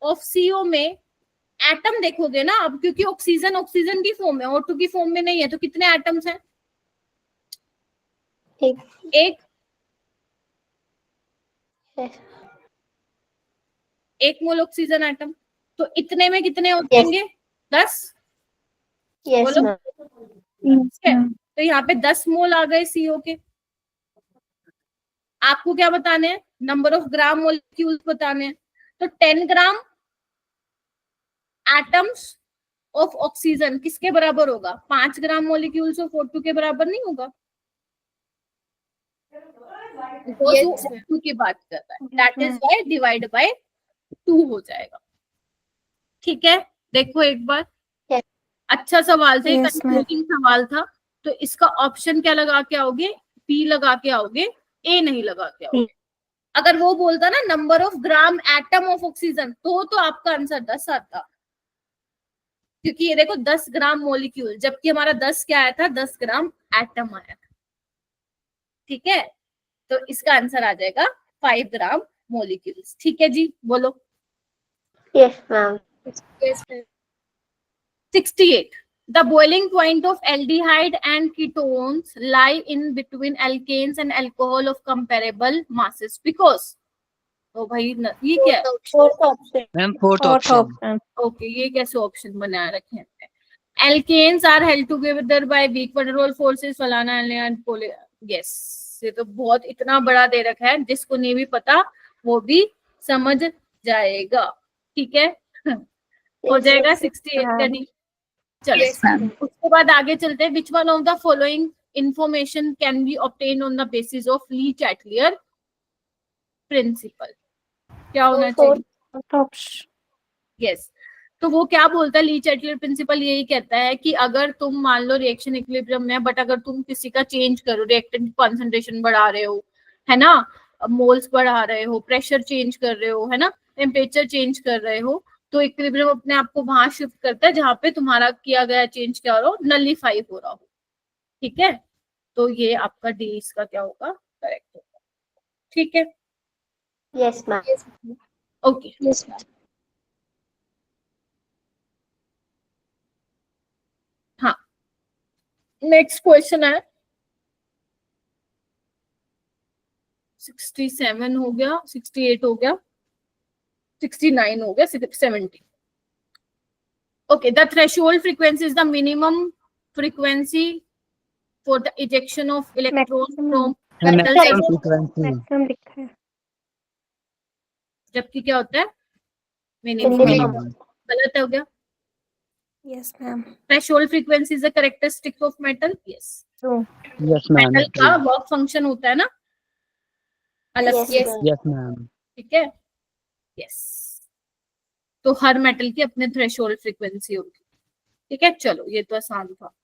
of CO में एटम देखोगे ना अब, क्योंकि ऑक्सीजन ऑक्सीजन की फॉर्म है, O2 की फॉर्म में नहीं है, तो कितने एटम्स हैं? एक Yes. 1 मोल ऑक्सीजन एटम, तो इतने में कितने हो Yes. जाएंगे? 10। Yes, बोलो। ma'am. ठीक है, तो यहाँ पे 10 मोल आ गए CO के। आपको क्या बताने हैं? नंबर ऑफ ग्राम मोलिक्यूल्स बताने हैं। तो 10 ग्राम एटम्स ऑफ ऑक्सीजन किसके बराबर होगा? 5 ग्राम मोलिक्यूल्स ऑफ O2 के बराबर नहीं होगा? बिकॉज वो Yes, ma'am. O2 की बात कर रहा है, that is Y divide by 2 हो जाएगा। ठीक है, देखो एक बार, Yes. अच्छा सवाल था, Yes, ma'am. कंफ्यूजिंग सवाल था। तो इसका ऑप्शन क्या लगा के आओगे? P लगा के आओगे, A नहीं लगा के आओगे। अगर वो बोलता ना number of gram atom of oxygen, तो आपका आंसर 10 आता, क्योंकि ये देखो 10 ग्राम मोलिक्यूल, जबकि हमारा 10 क्या आया था? 10 ग्राम एटम आया था। ठीक है, तो इसका आंसर आ जाएगा 5 ग्राम मोलिक्यूल्स। ठीक है जी, बोलो। Yes, ma'am. Yes, ma'am. 68. The boiling point of aldehyde and ketones lie in between alkanes and alcohol of comparable masses because. तो भाई ये क्या है? Fourth option. Ma'am fourth Fourth option. option. Okay, ये कैसे ऑप्शन बना रखे हैं? Alkanes are held together by weak van der Waals forces, फलाना एंड पोले। यस, ये तो बहुत इतना बड़ा दे रखा है, जिसको नहीं भी पता वो भी समझ जाएगा। ठीक है, हो जाएगा 68 का नहीं। चलो, Yes, ma'am. उसके बाद आगे चलते हैं। Which one of the following information can be obtain on the basis of Lee Chatelier principal? क्या होना चाहिए? Fourth option. यस, तो वो क्या बोलता है? ली चैटलियर प्रिंसिपल यही कहता है कि अगर तुम मान लो रिएक्शन इक्विलिब्रियम में, बट अगर तुम किसी का चेंज करो, रिएक्टेंट कॉन्सेंट्रेशन बढ़ा रहे हो, है ना, मोल्स बढ़ा रहे हो, प्रेशर चेंज कर रहे हो, है ना, टेम्परेचर चेंज कर रहे हो, तो इक्विलिब्रियम अपने आप को वहां शिफ्ट करता है जहां पे तुम्हारा किया गया चेंज क्या हो रहा हो? नलीफाई हो रहा हो। ठीक है, तो ये आपका डी इसका क्या होगा? करेक्ट होगा। ठीक है, Yes, ma'am. Yes, ma'am. Okay. Yes, ma'am. हाँ, नेक्स्ट क्वेश्चन है 67 हो गया, 68 हो गया, 69 हो गया, 70। Okay, the threshold frequency is the minimum frequency for the ejection of electrons from metal maximum cycle, frequency. Maximum लिखा है. जबकि क्या होता है? मिनिमम। Minimum. गलत हो गया। Yes, ma'am. Threshold frequency is a characteristic of metal. Yes. True. Yes ma'am. Metal का वर्क फंक्शन होता है ना अलग Yes, से। Yes. ma'am. Yes ma'am. ठीक है, यस, तो हर मेटल की अपने थ्रेशोल्ड फ्रीक्वेंसी होगी। ठीक है, चलो ये तो आसान था।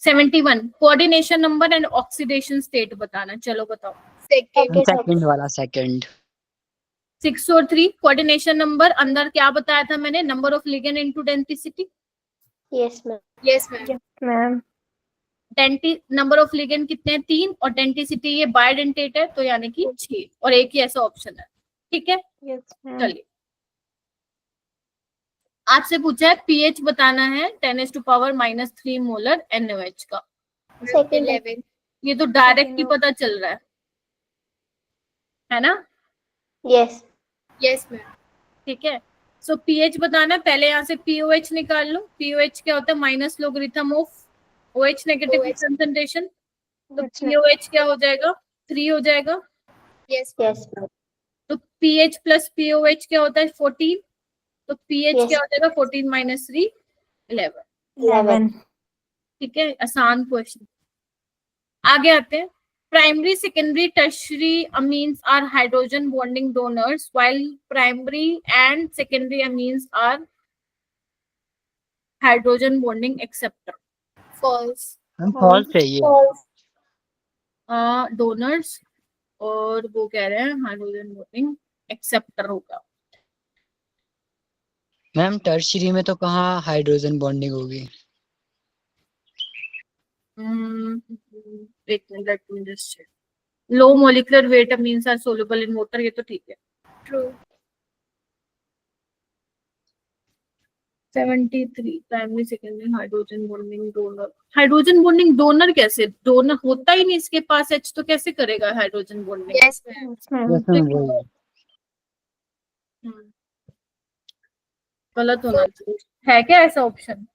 71 coordination number and oxidation state बताना। चलो बताओ। Second. सेकंड वाला सेकंड। 6 और 3 कोऑर्डिनेशन नंबर, अंदर क्या बताया था मैंने? Number of ligand into density. Yes, ma'am. Yes, ma'am. Yes, ma'am. Number of ligand कितने हैं? 3, और डेंसिटी ये बायडेंटेट है, तो यानी कि 6, और एक ही ऐसा ऑप्शन है। ठीक है, Yes, ma'am. चलिए आपसे पूछा है पीएच बताना है 10⁻³ मोलर NaOH का। Second. 11. ये तो डायरेक्ट ही Second पता चल रहा है ना? Yes. Yes, ma'am. ठीक है, सो पीएच बताना है। पहले यहाँ से पीओएच निकाल लो। पीओएच क्या होता है? Minus logarithm of OH negative OH. Concentration. तो Yes, ma'am. पीओएच क्या हो जाएगा? 3 हो जाएगा। Yes. Yes, ma'am. तो पीएच प्लस पीओएच क्या होता है? 14। तो पीएच Yes. क्या हो जाएगा? 14 - 3 11। 11. ठीक है, आसान क्वेश्चन। आगे आते हैं। Primary, secondary, tertiary amines are hydrogen bonding donors while primary and secondary amines are hydrogen bonding acceptor. False. हम फॉल्स है ये। False. डोनर्स, और वो कह रहे हैं हाइड्रोजन बॉन्डिंग एक्सेप्टर होगा। मैम टर्शियरी में तो कहाँ हाइड्रोजन बॉन्डिंग होगी? एक minute, let me just check. Low molecular weight amines are soluble in water, ये तो ठीक है। True. 73 primary, secondary hydrogen bonding donor. Hydrogen bonding donor कैसे? डोनर होता ही नहीं इसके पास H, तो कैसे करेगा hydrogen bonding? Yes, ma'am. Yes, ma'am. Yes ma'am वही। गलत होना चाहिए। है क्या ऐसा option?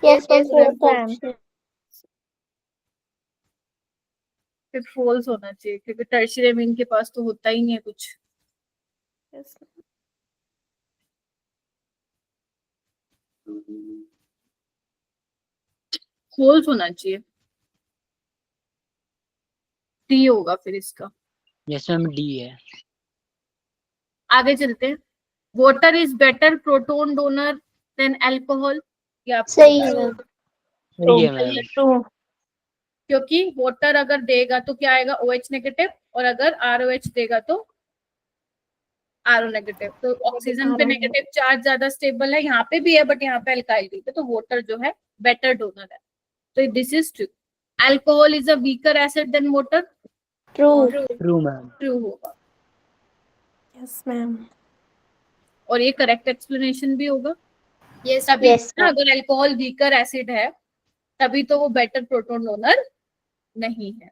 Yes, ma'am. yes, ma'am. Fourth option. फिर फॉल्स होना चाहिए क्योंकि टर्शियरी अमीन के पास तो होता ही नहीं है कुछ। Yes. फॉल्स होना चाहिए, डी होगा फिर इसका। यस मैम डी है। आगे चलते हैं। Water is better proton donor than alcohol, या आपको सही पता है है? मैम। सही है मैम। True. क्योंकि वाटर अगर देगा तो क्या आएगा, OH नेगेटिव, और अगर ROH देगा तो RO नेगेटिव। तो ऑक्सीजन पे नेगेटिव चार्ज ज्यादा स्टेबल है, यहाँ पे भी है बट यहाँ पे अल्काइल ग्रुप है, तो वाटर जो है बेटर डोनर है। तो this is true. Alcohol is a weaker acid than water, True. True ma'am. True होगा, Yes, ma'am. और ये करेक्ट एक्सप्लेनेशन भी होगा। Yes, तभी Yes, ना, ma'am. अगर अल्कोहल वीकर एसिड है तभी तो वो बेटर प्रोटोन डोनर नहीं है।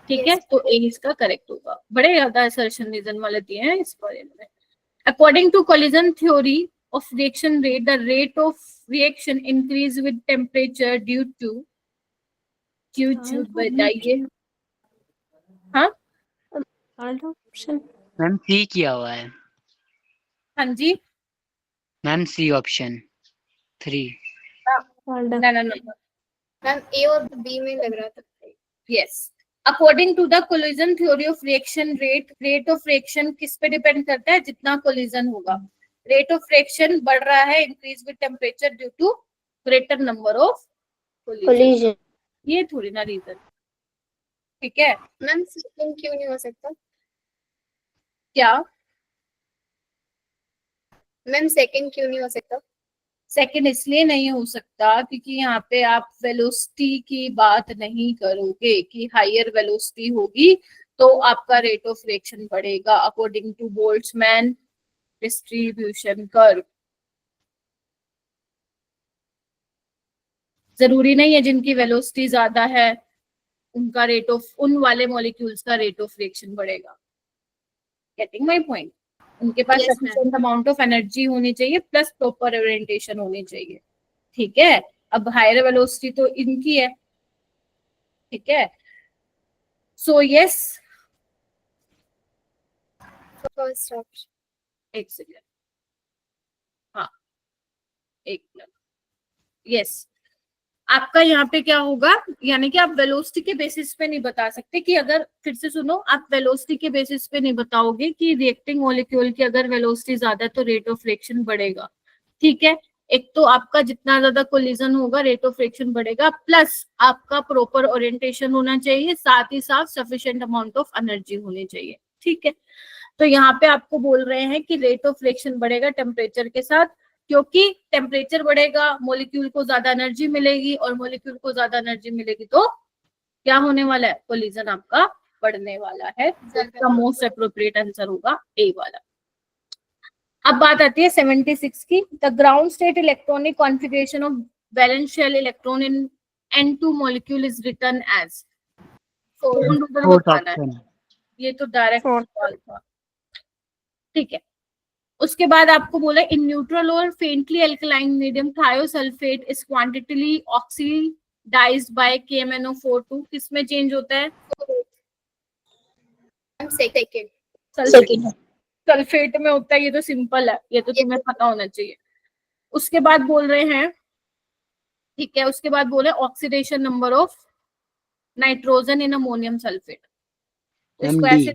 ठीक है, Yes. तो ए इसका करेक्ट होगा। बड़े ज्यादा असर्शन रीजन वाले दिए हैं इस बारे में। According to collision theory of reaction rate, the rate of reaction increase with temperature due to बताइए। हाँ Third option. मैम सी किया हुआ है। हाँ जी, मैम सी ऑप्शन 3। Third. ना ना ना, मैम ए और बी में लग रहा था। Yes. According to the collision theory of reaction rate, rate of reaction किस पे डिपेंड करता है, जितना कोलिजन होगा। रेट ऑफ रिएक्शन बढ़ रहा है increase with temperature due to greater number of collision. Collision. ये थोड़ी ना रीजन, ठीक है। मैम सेकंड क्यों नहीं हो सकता? क्या मैम सेकंड क्यों नहीं हो सकता? सेकंड इसलिए नहीं हो सकता क्योंकि यहाँ पे आप वेलोसिटी की बात नहीं करोगे कि हायर वेलोसिटी होगी तो आपका रेट ऑफ रिएक्शन बढ़ेगा according to Boltzmann distribution curve. जरूरी नहीं है जिनकी वेलोसिटी ज्यादा है उनका रेट ऑफ, उन वाले मॉलिक्यूल्स का रेट ऑफ रिएक्शन बढ़ेगा। Getting my point? उनके पास Yes, ma'am. Sufficient amount of energy होनी चाहिए प्लस प्रॉपर ओरिएंटेशन होनी चाहिए। ठीक है, अब हायर वेलोसिटी तो इनकी है, ठीक है। So yes, first option. एक सेकेंड, हाँ एक मिनट, यस। आपका यहाँ पे क्या होगा, यानी कि आप वेलोसिटी के बेसिस पे नहीं बता सकते कि अगर, फिर से सुनो, आप वेलोसिटी के बेसिस पे नहीं बताओगे कि रिएक्टिंग मॉलिक्यूल की अगर वेलोसिटी ज्यादा है तो रेट ऑफ रिएक्शन बढ़ेगा। ठीक है, एक तो आपका जितना ज्यादा कोलिजन होगा रेट ऑफ रिएक्शन बढ़ेगा, प्लस आपका प्रॉपर ओरिएंटेशन होना चाहिए, साथ ही साथ सफिशिएंट अमाउंट ऑफ एनर्जी होनी चाहिए। ठीक है, तो यहाँ पे आपको बोल रहे हैं कि रेट ऑफ रिएक्शन बढ़ेगा टेम्परेचर के साथ, क्योंकि टेम्परेचर बढ़ेगा मॉलिक्यूल को ज्यादा एनर्जी मिलेगी, और मॉलिक्यूल को ज्यादा एनर्जी मिलेगी तो क्या होने वाला है, कोलिजन आपका बढ़ने वाला है। इसका मोस्ट अप्रोप्रिएट आंसर होगा ए वाला। अब बात आती है 76 की। The ground state electronic configuration of valence shell electron in N2 molecule is written as. Fourth option. ये तो डायरेक्ट सवाल था, ठीक है। उसके बाद आपको बोला in neutral or faintly alkaline medium thiosulphate is quantitatively oxidised by KMnO4 किस में चेंज होता है, मैम सेकंड। Second. सल्फेट में होता है। ये तो सिंपल है, ये तो तुम्हें पता होना चाहिए। उसके बाद बोल रहे हैं, ठीक है, उसके बाद बोले oxidation number of nitrogen in ammonium sulphate, इसको MD। ऐसे,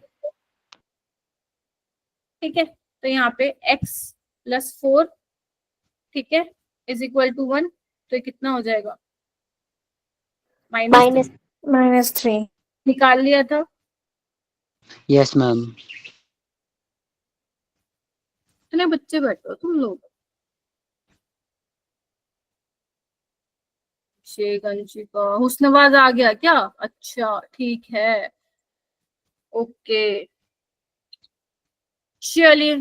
ठीक है। तो यहाँ पे x+4, ठीक है, इज इक्वल टू 1, तो ये कितना हो जाएगा, Minus. -3. निकाल लिया था। Yes ma'am. इतने बच्चे बैठे हो तुम लोग। शेखंशिका, हुस्नवाज आ गया क्या, अच्छा ठीक है, ओके चलिए।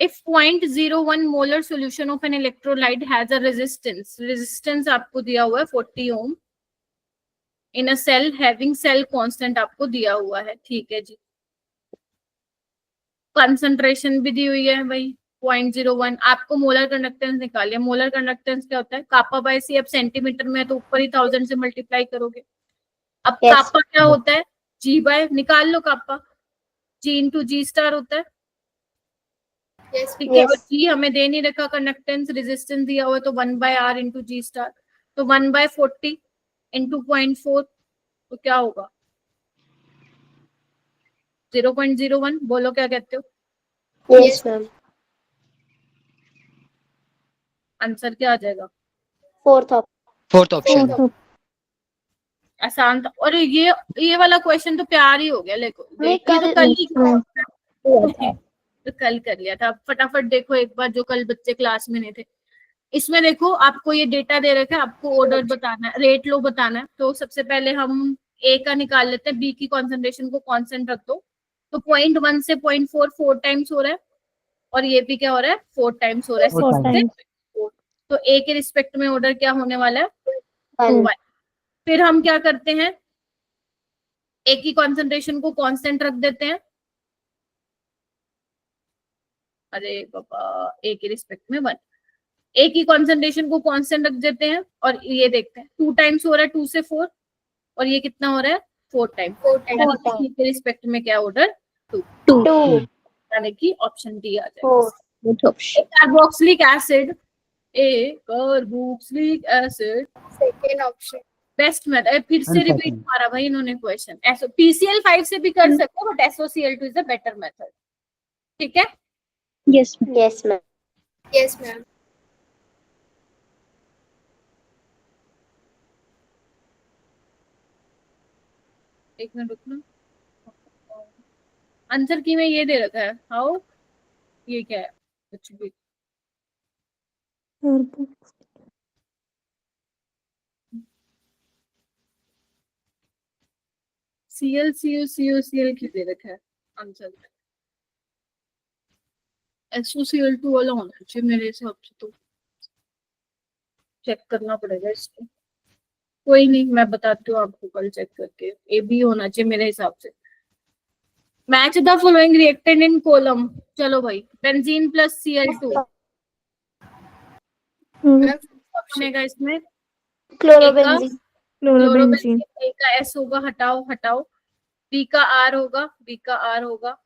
If 0.01 molar solution of an electrolyte has a resistance आपको दिया हुआ है 40 ओम in a cell having cell constant आपको दिया हुआ है, ठीक है जी। कंसंट्रेशन भी दी हुई है भाई 0.01। आपको मोलर कंडक्टेंस निकालिए। मोलर कंडक्टेंस क्या होता है? कापा बाय सी। अब सेंटीमीटर में है तो ऊपर ही 1000 से मल्टीप्लाई करोगे। अब Yes. कापा क्या होता है? जी बाय, निकाल लो कापा, जी इंटू जी स्टार होता है, Yes. ठीक है। Yes. और जी हमें दे नहीं रखा, कंडक्टेंस रेजिस्टेंस दिया हुआ है, तो 1/r इंटू जी स्टार, तो 1/40 इंटू 0.4, तो क्या होगा? 0.01। बोलो क्या कहते हो? Yes, ma'am. आंसर क्या आ जाएगा? Fourth option. Fourth option. Fourth. आसान था। और ये वाला क्वेश्चन तो प्यार ही हो गया। देखो मैं ये तो कल- कल ही हाँ। तो कल कर लिया था। फटाफट देखो एक बार, जो कल बच्चे क्लास में नहीं थे। इसमें देखो आपको ये डेटा दे रखा है, आपको ऑर्डर बताना है, रेट लो बताना है। तो सबसे पहले हम ए का निकाल लेते हैं, बी की कॉन्सेंट्रेशन को कांस्टेंट रख दो। तो 0.1 से 0.4 4 टाइम्स हो रहा है, और ये भी क्या हो रहा है? 4 टाइम्स हो रहा है। Four 6 से times. 4। तो ए के रिस्पेक्ट में ऑर्डर क्या होने वाला है? One. 1। फिर हम क्या करते हैं? ए की कॉन्सेंट्रेशन को कांस्टेंट रख देते हैं। अरे बाबा, ए के रिस्पेक्ट में 1। ए की कॉन्सेंट्रेशन को कांस्टेंट रख देते हैं, और ये देखते हैं 2 टाइम्स हो रहा है 2 से 4, और ये कितना हो रहा है? 4 टाइम्स। 4 times. Four times. ए के रिस्पेक्ट में क्या ऑर्डर? 2, Two. यानी कि ऑप्शन डी आ जाएगा। Four. Good option. Carboxylic acid, a carboxylic acid Second option. Best method. फिर से One रिपीट second. मारा भाई इन्होंने क्वेश्चन। PCl 5 से भी कर सकते हो, but SOCl2 is the better method, ठीक है। Yes, ma'am. Yes, ma'am. Yes, ma'am. एक मिनट रुकना। आंसर की में ये दे रखा है, हाउ, ये क्या है? कुछ भी। CL क्यों दे रखा है आंसर? SOCl2 वाला होना चाहिए मेरे हिसाब से, तो चेक करना पड़ेगा इसको। कोई नहीं, मैं बताती हूँ आपको कल चेक करके। ए बी होना चाहिए मेरे हिसाब से। Match the following reactant in column. चलो भाई, बेंजीन प्लस Cl2 Ma'am, बनेगा इसमें। Chlorobenzene. क्लोरोबेंजीन, ए का S होगा, हटाओ हटाओ। बी का R होगा, बी का R होगा।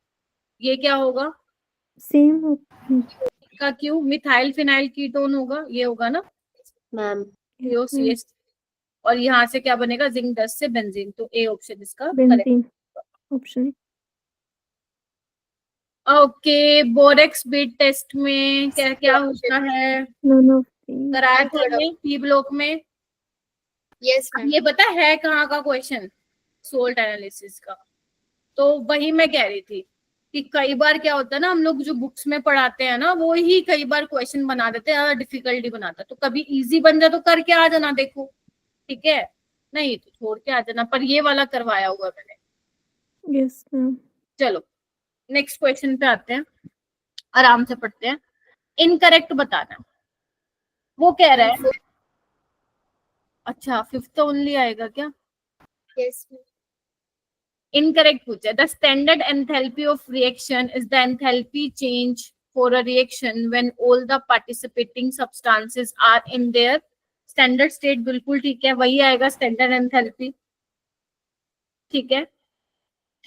ये क्या होगा? सेम का क्यू मिथाइल फिनाइल कीटोन होगा, ये होगा ना, Ma'am. यो CS। और यहाँ से क्या बनेगा? जिंक 10 से बेंजीन, तो ए ऑप्शन इसका correct option. Okay. Borax bead test में क्या क्या होता है? कराया था हमने पी ब्लॉक में। yes, अब ma'am. ये पता है कहाँ का क्वेश्चन? सोल्ट एनालिसिस का। तो वही मैं कह रही थी कि कई बार क्या होता है ना, हम लोग जो बुक्स में पढ़ाते हैं ना, वो ही कई बार क्वेश्चन बना देते हैं, ज्यादा डिफिकल्टी बनाता है। तो कभी इजी बन जाए तो करके आ जाना, देखो, ठीक है। नहीं तो छोड़ के आ जाना, पर ये वाला करवाया हुआ मैंने। Yes ma'am. चलो नेक्स्ट क्वेश्चन पे आते हैं, आराम से पढ़ते हैं। इनकरेक्ट बताना। वो कह रहा है, अच्छा 5th ओनली आएगा क्या? Yes, ma'am. इनकरेक्ट पूछा। The standard enthalpy of reaction is the enthalpy change for a reaction when all the participating substances are in their standard state. बिल्कुल ठीक है, वही आएगा स्टैंडर्ड एंथैल्पी, ठीक है।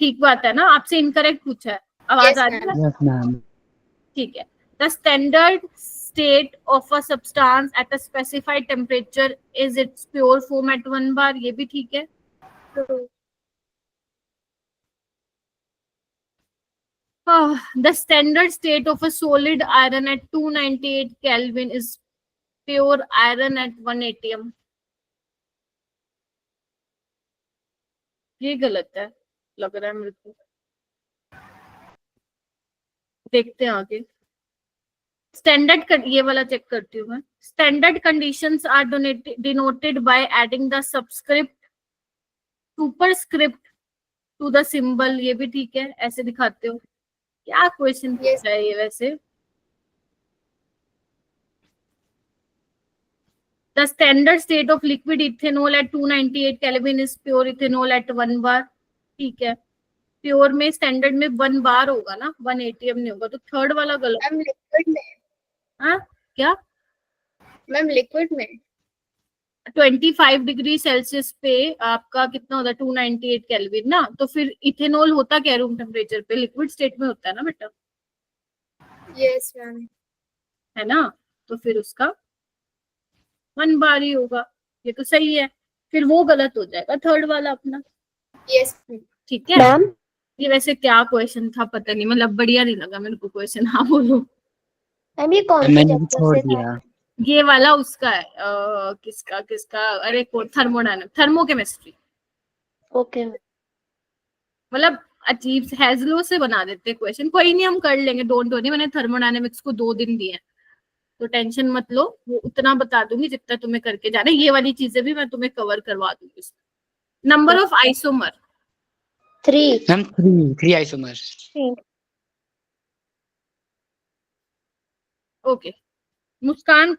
ठीक बात है ना? आपसे इनकरेक्ट पूछा है, आवाज Yes, आ रही है? ma'am. Yes, ma'am. ठीक है। The standard state of a substance at a specified temperature is its pure form at 1 bar, ये भी ठीक है। True. The standard state of a solid iron at 298 Kelvin is pure iron at 1 atm, ये गलत है लग रहा है मेरे को। देखते हैं आगे। स्टैंडर्ड, ये वाला चेक करती हूँ मैं। Standard conditions are denoted by adding the subscript superscript to the symbol, ये भी ठीक है, ऐसे दिखाते हो। क्या क्वेश्चन पूछा है ये वैसे? The standard state of liquid ethanol at 298 kelvin is pure ethanol at 1 bar, ठीक है। प्योर में स्टैंडर्ड में 1 बार होगा ना, 1 ATM नहीं होगा, तो थर्ड वाला गलत। मैम लिक्विड में, हाँ क्या? मैम लिक्विड में 25 डिग्री सेल्सियस पे आपका कितना होता है, 298 केल्विन ना, तो फिर इथेनॉल होता क्या रूम टेम्परेचर पे? लिक्विड स्टेट में होता है ना बेटा, यस मैम। है ना, तो फिर उसका 1 बार ही होगा, ये तो सही है, फिर वो गलत हो जाएगा थर्ड वाला अपना। यस ठीक है, मैम ये वैसे क्या क्वेश्चन था पता नहीं, मतलब बढ़िया नहीं लगा मेरे को क्वेश्चन। हाँ बोलो। मैम ये कौन से मैंने भी चैप्टर छोड़ से था? दिया। ये वाला उसका है किसका किसका, अरे थर्मोडायनामिक, थर्मोकेमिस्ट्री। ओके मतलब अजीब से हैजलो से बना देते क्वेश्चन, कोई नहीं हम कर लेंगे, डोंट वरी। मैंने थर्मोडायनामिक्स को 2 दिन दिए हैं, तो टेंशन मत लो, वो उतना बता दूंगी जितना तुम्हें करके जाना है। ये वाली चीजें भी मैं तुम्हें कवर करवा दूंगी। Number of isomer 3 ma'am 3 isomer. Okay. Muskan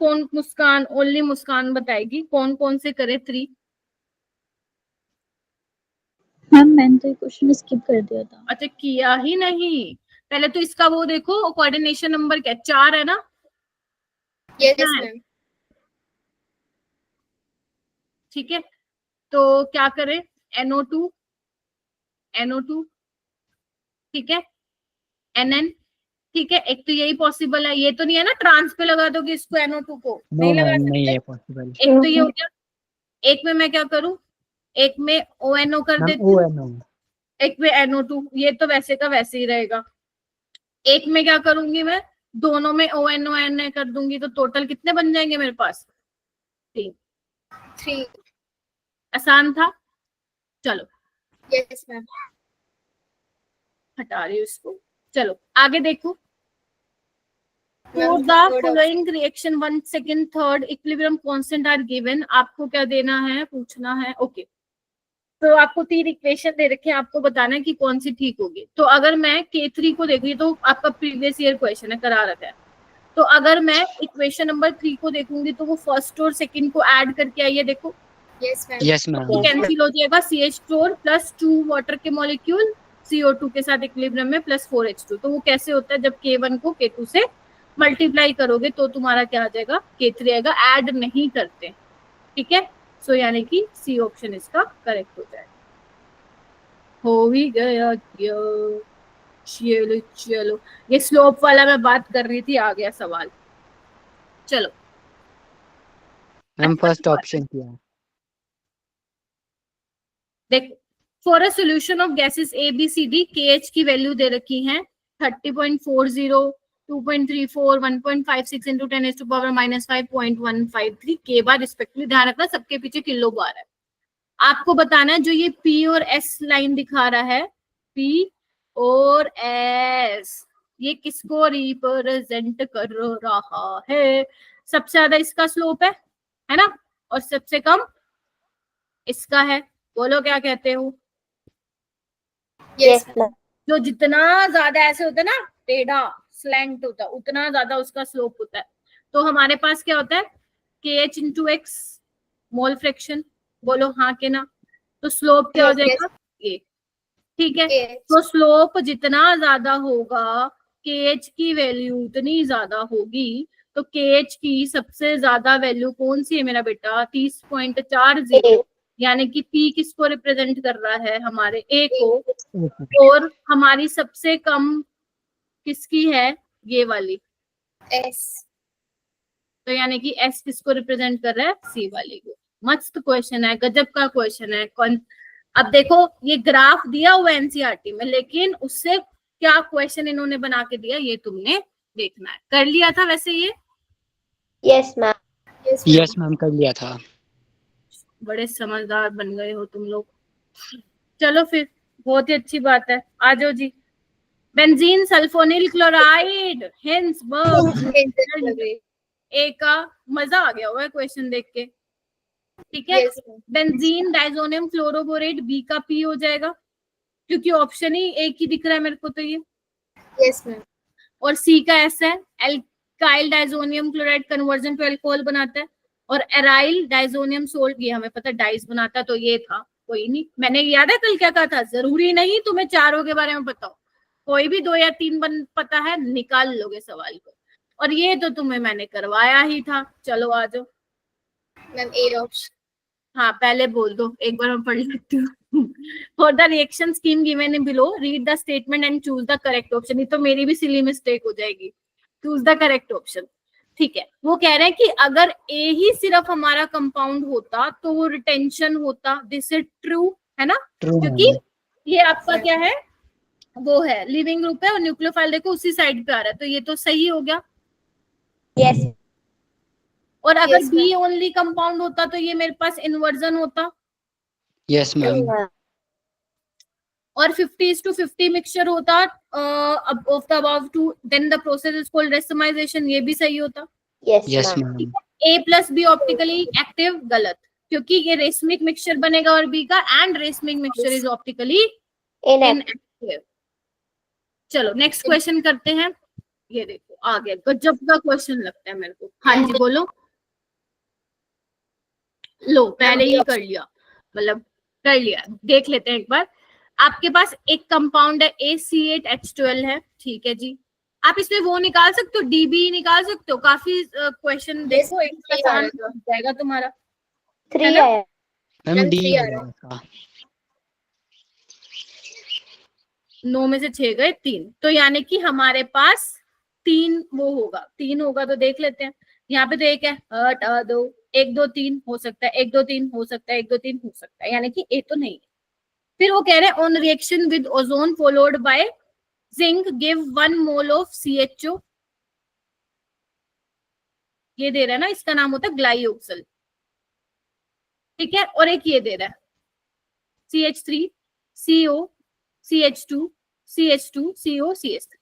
only Muskan बताएगी कौन कौन से करे 3। मैम मैंने तो क्वेश्चन स्किप कर दिया था। अच्छा किया ही नहीं, पहले तो इसका वो देखो कोऑर्डिनेशन नंबर क्या 4 है ना? यस कितना है? मैम। ठीक है, तो क्या करें, NO2 ठीक है, NN ठीक है। एक तो यही पॉसिबल है, ये तो नहीं है ना ट्रांस पे लगा दोगे इसको NO2 को, नो नहीं लगा मैम नहीं सकते। है पॉसिबल। एक तो ये हो गया, एक में मैं क्या करूं, एक में ONO कर मैम देती हूँ, ONO। एक में NO2, ये तो वैसे का वैसे ही रहेगा। एक में क्या करूंगी मैं, दोनों में ONO Na कर दूंगी, तो टोटल कितने बन जाएंगे मेरे पास? 3। 3 आसान था, चलो यस मैम। हटा रही हूँ इसको। चलो आगे देखो। For ma'am the third following reaction 1 second third equilibrium constant are given, आपको क्या देना है, पूछना है। ओके, तो आपको 3 इक्वेशन दे रखे हैं, आपको बताना है कि कौन सी ठीक होगी। तो अगर मैं K3 को देखूंगी, तो आपका प्रीवियस ईयर क्वेश्चन है, करा रखा है। तो अगर मैं इक्वेशन नंबर 3 को देखूंगी, तो वो फर्स्ट और सेकंड को ऐड करके आई है, देखो यस मैम। Yes ma'am. तो कैंसिल हो जाएगा, CH4 प्लस 2 वाटर के मॉलिक्यूल CO2 के साथ इक्विलिब्रियम में प्लस 4H2। तो वो कैसे होता है, जब K1 को K2 से मल्टीप्लाई करोगे तो तुम्हारा क्या आ जाएगा, K3 आएगा, ऐड नहीं करते। ठीक है, सो यानी कि सी ऑप्शन इसका करेक्ट हो जाएगा। हो ही गया क्या? चलो चलो, ये स्लोप वाला मैं बात कर रही थी, आ गया सवाल। चलो मैम फर्स्ट ऑप्शन किया। देखो, for a solution of gases ABCD, KH की वैल्यू दे रखी है 30.40, 2.34, 1.56 into 10⁻⁻⁻5, 0.153 के बार रिस्पेक्टिवली। ध्यान रखना सबके पीछे किलो बार है। आपको बताना है जो ये P और S लाइन दिखा रहा है, P और S, ये किसको रिप्रेजेंट कर रहा है? सबसे ज्यादा इसका स्लोप है ना, और सबसे कम इसका है। बोलो क्या कहते हो? Yes ma'am. जो जितना ज्यादा ऐसे होता है ना, टेढ़ा स्लैंट होता है, उतना ज्यादा उसका स्लोप होता है। तो हमारे पास क्या होता है, KH into x mole fraction. बोलो हाँ के ना, तो स्लोप क्या हो जाएगा, ये। ठीक है, तो स्लोप जितना ज्यादा होगा, KH की वैल्यू उतनी ज्यादा होगी। तो KH की सबसे ज्यादा वैल्यू कौन सी है मेरा बेटा, 30.40, यानी कि P किसको रिप्रेजेंट कर रहा है, हमारे A को। और हमारी सबसे कम किसकी है, ये वाली एस। तो यानी कि S किसको रिप्रेजेंट कर रहा है, C वाली को। मस्त क्वेश्चन है, गजब का क्वेश्चन है। कौन, अब देखो ये ग्राफ दिया हुआ एनसीईआरटी में, लेकिन उससे क्या क्वेश्चन इन्होंने बना के दिया ये तुमने देखना है। कर लिया था वैसे ये? Yes ma'am. यस मैम कर लिया था। बड़े समझदार बन गए हो तुम लोग। चलो फिर, बहुत ही अच्छी बात है, आ जाओ जी। बेंजीन सल्फोनिल क्लोराइड हिंसबर्ग ए का मजा आ गया हुआ क्वेश्चन देख के। ठीक है, बेंजीन डाइजोनियम क्लोरोबोरेट B का P हो जाएगा, क्योंकि ऑप्शन ही एक ही दिख रहा है मेरे को, तो ये। Yes ma'am. और C का S है, alkyl diazonium chloride conversion to alcohol बनाता है। और एराइल डाइजोनियम सोल्ट, ये हमें पता डाइज बनाता है, तो ये था। कोई नहीं, मैंने याद है कल क्या कहा था, जरूरी नहीं तुम्हें चारों के बारे में पता हो, कोई भी 2 या 3 बन पता है, निकाल लोगे सवाल को। और ये तो तुम्हें मैंने करवाया ही था। चलो आ जाओ। Ma'am A option. हाँ पहले बोल दो, एक बार मैं पढ़ लेती हूँ। For the reaction scheme given in below read the statement and choose the correct option. ये तो मेरी भी सिली मिस्टेक हो जाएगी, चूज द करेक्ट ऑप्शन। ठीक है, वो कह रहे हैं कि अगर ए ही सिर्फ हमारा कंपाउंड होता तो वो रिटेंशन होता। दिस इज ट्रू, है ना? ट्रू क्योंकि ये आपका क्या है, वो है लिविंग ग्रुप है और न्यूक्लियोफाइल देखो उसी साइड पे आ रहा है, तो ये तो सही हो गया। Yes. और अगर Yes, बी ओनली कंपाउंड होता तो ये मेरे पास इन्वर्जन होता। Yes ma'am. और 50:50 मिक्सचर होता of the above two, then the process is called racemization, ये भी सही होता। Yes, yes ma'am. Ma'am. A plus B optically active, गलत, क्योंकि ये रेसमिक मिक्सचर बनेगा और बी का, and racemic mixture is optically Inactive. Inactive. चलो नेक्स्ट क्वेश्चन करते हैं। ये देखो आ गया, गजब का क्वेश्चन लगता है मेरे को। हाँ जी बोलो। लो पहले ही कर लिया, मतलब कर लिया। देख लेते हैं एक बार। आपके पास एक कंपाउंड है AC8H12 है, ठीक है जी। आप इसमें वो निकाल सकते हो, DB निकाल सकते हो। काफी क्वेश्चन देखो, एक आसान हो जाएगा तुम्हारा। 3 है ना? आया. मैम मैम, डी 3 आ रहा है. इसका। 9 में से 6 गए 3, तो यानी कि हमारे पास 3 वो होगा, 3 होगा। तो देख लेते हैं, यहाँ पे तो एक है, हटा दो। 1 2 3 हो सकता है, 1 2 3 हो सकता है, 1 2 3 हो सकता है, यानी कि ए तो नहीं है। फिर वो कह रहे हैं on reaction with ozone followed by zinc give 1 mole of CHO। ये दे रहा है ना, इसका नाम होता है ग्लाइओक्सल, ठीक है। और एक ये दे रहा है CH3 CO CH2 CH2 CO CH3,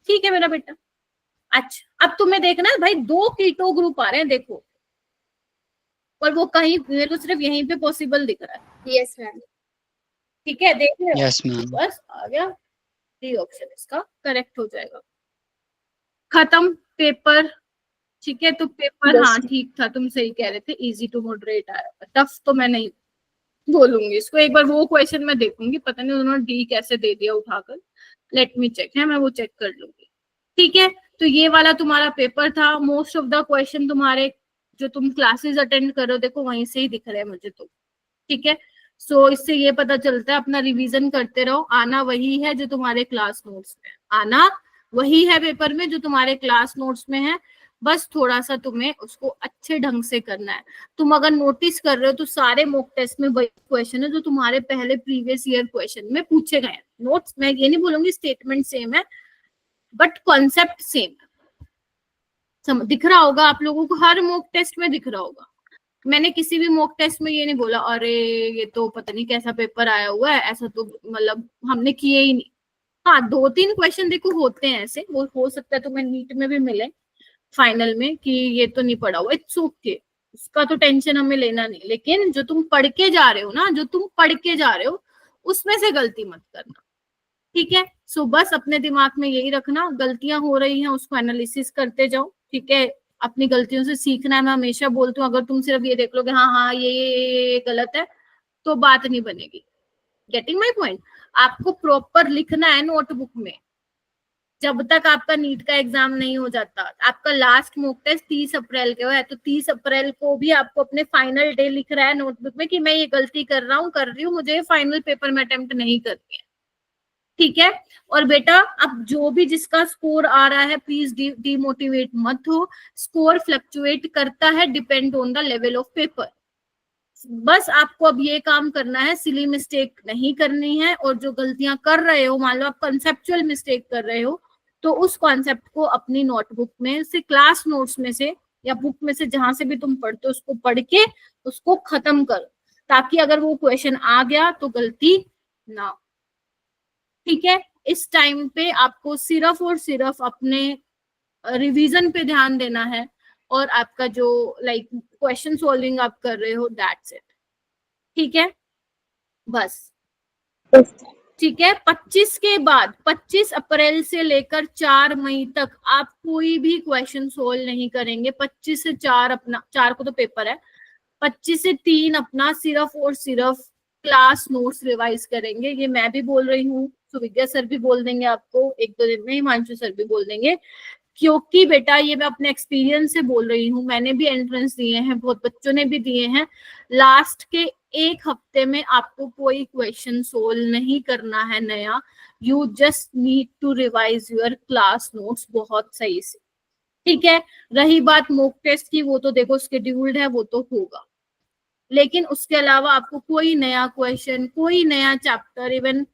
ठीक है मेरा बेटा। अच्छा अब तुम्हें देखना है भाई, 2 कीटो ग्रुप आ रहे हैं देखो, और वो कहीं मेरे को सिर्फ यहीं पे पॉसिबल दिख रहा है। Yes ma'am. ठीक है, देख रहे हो? Yes ma'am. बस आ गया, डी ऑप्शन इसका करेक्ट हो जाएगा। खत्म पेपर, ठीक है। तो पेपर Yes. हाँ ठीक था, तुम सही कह रहे थे, इजी टू मॉडरेट आया। टफ तो मैं नहीं बोलूंगी इसको, एक बार वो क्वेश्चन मैं देखूंगी, पता नहीं उन्होंने डी कैसे दे दिया उठाकर। लेट मी चेक, है मैं वो चेक कर लूंगी। ठीक है, तो ये वाला तुम्हारा पेपर था। मोस्ट ऑफ द क्वेश्चन तुम्हारे जो तुम क्लासेस अटेंड कर रहे हो देखो वहीं से ही दिख रहे हैं मुझे तो, ठीक है। सो इससे ये पता चलता है अपना रिवीजन करते रहो, आना वही है जो तुम्हारे क्लास नोट्स में, आना वही है पेपर में जो तुम्हारे क्लास नोट्स में है। बस थोड़ा सा तुम्हें उसको अच्छे ढंग से करना है। तुम अगर नोटिस कर रहे हो तो सारे मॉक टेस्ट में वही क्वेश्चन है जो तुम्हारे पहले प्रीवियस ईयर क्वेश्चन में पूछे गए हैं। नोट्स मैं ये नहीं बोलूंगी स्टेटमेंट सेम है, बट कॉन्सेप्ट सेम है। दिख रहा होगा आप लोगों को, हर मॉक टेस्ट में दिख रहा होगा। मैंने किसी भी मॉक टेस्ट में ये नहीं बोला अरे ये तो पता नहीं कैसा पेपर आया हुआ है, ऐसा तो मतलब हमने किए ही नहीं। हाँ 2-3 क्वेश्चन देखो होते हैं ऐसे, वो हो सकता है तुम्हें नीट में भी मिले फाइनल में कि ये तो नहीं पढ़ा हुआ, इट्स ओके, उसका तो टेंशन हमें लेना नहीं। लेकिन जो तुम पढ़ के जा रहे हो ना, जो तुम पढ़ के जा रहे हो उसमें से गलती मत करना, ठीक है। सो बस अपने दिमाग में यही रखना, गलतियां हो रही हैं उसको एनालिसिस करते जाओ, ठीक है। अपनी गलतियों से सीखना है, मैं हमेशा बोलती हूँ। अगर तुम सिर्फ ये देख लोगे हाँ हाँ ये गलत है, तो बात नहीं बनेगी। Getting my point? आपको प्रॉपर लिखना है नोटबुक में। जब तक आपका नीट का एग्जाम नहीं हो जाता, आपका लास्ट मॉक टेस्ट 30 अप्रैल के है, तो 30 अप्रैल को भी आपको अपने फाइनल डे लिख रहा है नोटबुक में कि मैं ये गलती कर रही हूँ, मुझे फाइनल पेपर में अटेम्प्ट नहीं करनी है, ठीक है। और बेटा अब जो भी जिसका स्कोर आ रहा है प्लीज डीमोटिवेट मत हो, स्कोर फ्लक्चुएट करता है, depend on the level of paper. बस आपको अब ये काम करना है, सिली मिस्टेक नहीं करनी है। और जो गलतियां कर रहे हो, मान लो आप कंसेप्चुअल मिस्टेक कर रहे हो, तो उस कॉन्सेप्ट को अपनी नोटबुक में से, क्लास नोट्स में से या बुक में से, जहां से भी तुम पढ़ते हो उसको पढ़ के उसको खत्म करो, ताकि अगर वो क्वेश्चन आ गया तो गलती ना हो, ठीक है। इस टाइम पे आपको सिर्फ और सिर्फ अपने रिवीजन पे ध्यान देना है, और आपका जो लाइक क्वेश्चन सॉल्विंग आप कर रहे हो, दैट्स इट, ठीक है बस, ठीक है। 25 के बाद 25 अप्रैल से लेकर 4 मई तक आप कोई भी क्वेश्चन सोल्व नहीं करेंगे। 25 से 4 अपना, 4 को तो पेपर है, 25 से 3 अपना सिर्फ और सिर्फ क्लास नोट्स रिवाइज करेंगे। ये मैं भी बोल रही हूँ, सुविज्ञा सर भी बोल देंगे आपको एक दो दिन में, हिमांशु सर भी बोल देंगे, क्योंकि बेटा ये मैं अपने एक्सपीरियंस से बोल रही हूँ, मैंने भी एंट्रेंस दिए हैं, बहुत बच्चों ने भी दिए हैं। लास्ट के एक हफ्ते में आपको कोई क्वेश्चन सोल्व नहीं करना है नया, you just need to revise your class notes बहुत सही से, ठीक है। रही बात मॉक टेस्ट की, वो तो देखो शेड्यूल्ड है, वो तो होगा, लेकिन उसके अलावा आपको कोई नया क्वेश्चन, कोई नया चैप्टर इवन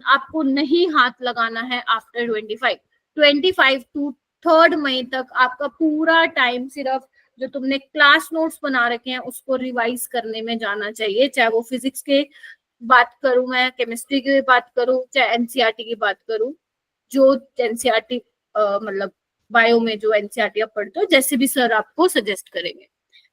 आपको नहीं हाथ लगाना है आफ्टर 25 टू 3 मई तक। आपका पूरा टाइम सिर्फ जो तुमने क्लास नोट्स बना रखे हैं उसको रिवाइज करने में जाना चाहिए, चाहे वो फिजिक्स के बात करूं मैं, केमिस्ट्री की बात करूं, चाहे एनसीईआरटी की बात करूं, जो एनसीईआरटी मतलब बायो में जो एनसीईआरटी आप पढ़ते हो, जैसे भी सर आपको सजेस्ट करेंगे,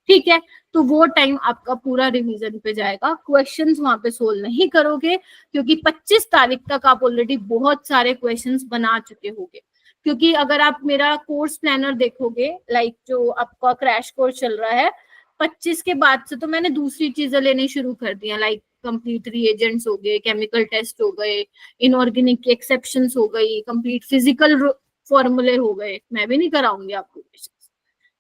ठीक है। तो वो टाइम आपका पूरा रिवीजन पे जाएगा, क्वेश्चंस वहां पे सोल्व नहीं करोगे, क्योंकि 25 तारीख तक आप ऑलरेडी बहुत सारे क्वेश्चंस बना चुके होगे। क्योंकि अगर आप मेरा कोर्स प्लानर देखोगे, लाइक जो आपका क्रैश कोर्स चल रहा है, 25 के बाद से तो मैंने दूसरी चीजें लेनी शुरू कर दी हैं, लाइक कंप्लीट रिएजेंट्स हो गए, केमिकल टेस्ट हो गए, इनऑर्गेनिक की एक्सेप्शंस हो गई, कंप्लीट फिजिकल फॉर्मूले हो गए। मैं भी नहीं कराऊंगी आपको,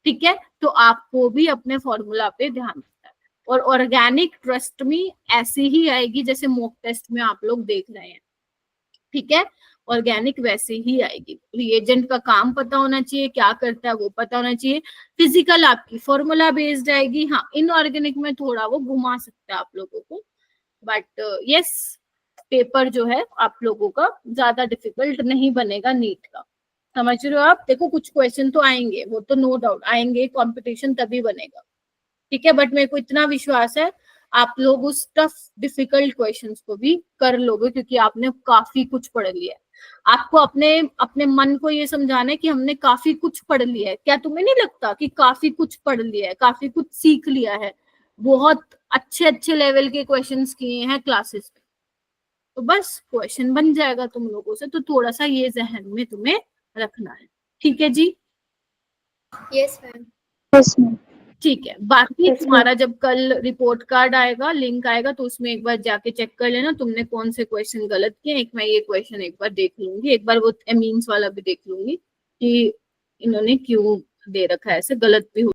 ठीक है। तो आपको भी अपने फॉर्मूला पे ध्यान देना है। और ऑर्गेनिक ट्रस्ट में ऐसी ही आएगी जैसे मॉक टेस्ट में आप लोग देख रहे हैं, ठीक है। ऑर्गेनिक वैसे ही आएगी, रिएजेंट का काम पता होना चाहिए, क्या करता है वो पता होना चाहिए। फिजिकल आपकी फॉर्मूला बेस्ड आएगी, हाँ इनऑर्गेनिक में थोड़ा वो घुमा सकता है आप लोगों को, बट यस पेपर जो है आप लोगों का ज्यादा डिफिकल्ट नहीं बनेगा नीट का, समझ रहे हो आप। देखो कुछ क्वेश्चन तो आएंगे, वो तो नो डाउट आएंगे, कंपटीशन तभी बनेगा, ठीक है। बट मेरे को इतना विश्वास है आप लोग उस टफ डिफिकल्ट क्वेश्चंस को भी कर लोगे, क्योंकि आपने काफी कुछ पढ़ लिया है। आपको अपने अपने मन को ये समझाना है कि हमने काफी कुछ पढ़ लिया है। क्या तुम्हें नहीं लगता कि काफी कुछ पढ़ लिया है, काफी कुछ सीख लिया है, बहुत अच्छे अच्छे लेवल के क्वेश्चंस किए हैं क्लासेस में। तो बस क्वेश्चन बन जाएगा तुम लोगों से, तो थोड़ा सा ये जहन में तुम्हें रखना है, ठीक है जी। Yes ma'am. Yes ma'am. ठीक है, बाकी Yes, तुम्हारा जब कल रिपोर्ट कार्ड आएगा, लिंक आएगा, तो उसमें एक बार जाके चेक कर लेना तुमने कौन से क्वेश्चन गलत किए। एक मैं ये क्वेश्चन एक बार देख लूंगी, एक बार वो एमीन्स वाला भी देख लूंगी कि इन्होंने क्यों दे रखा है ऐसे, गलत भी हो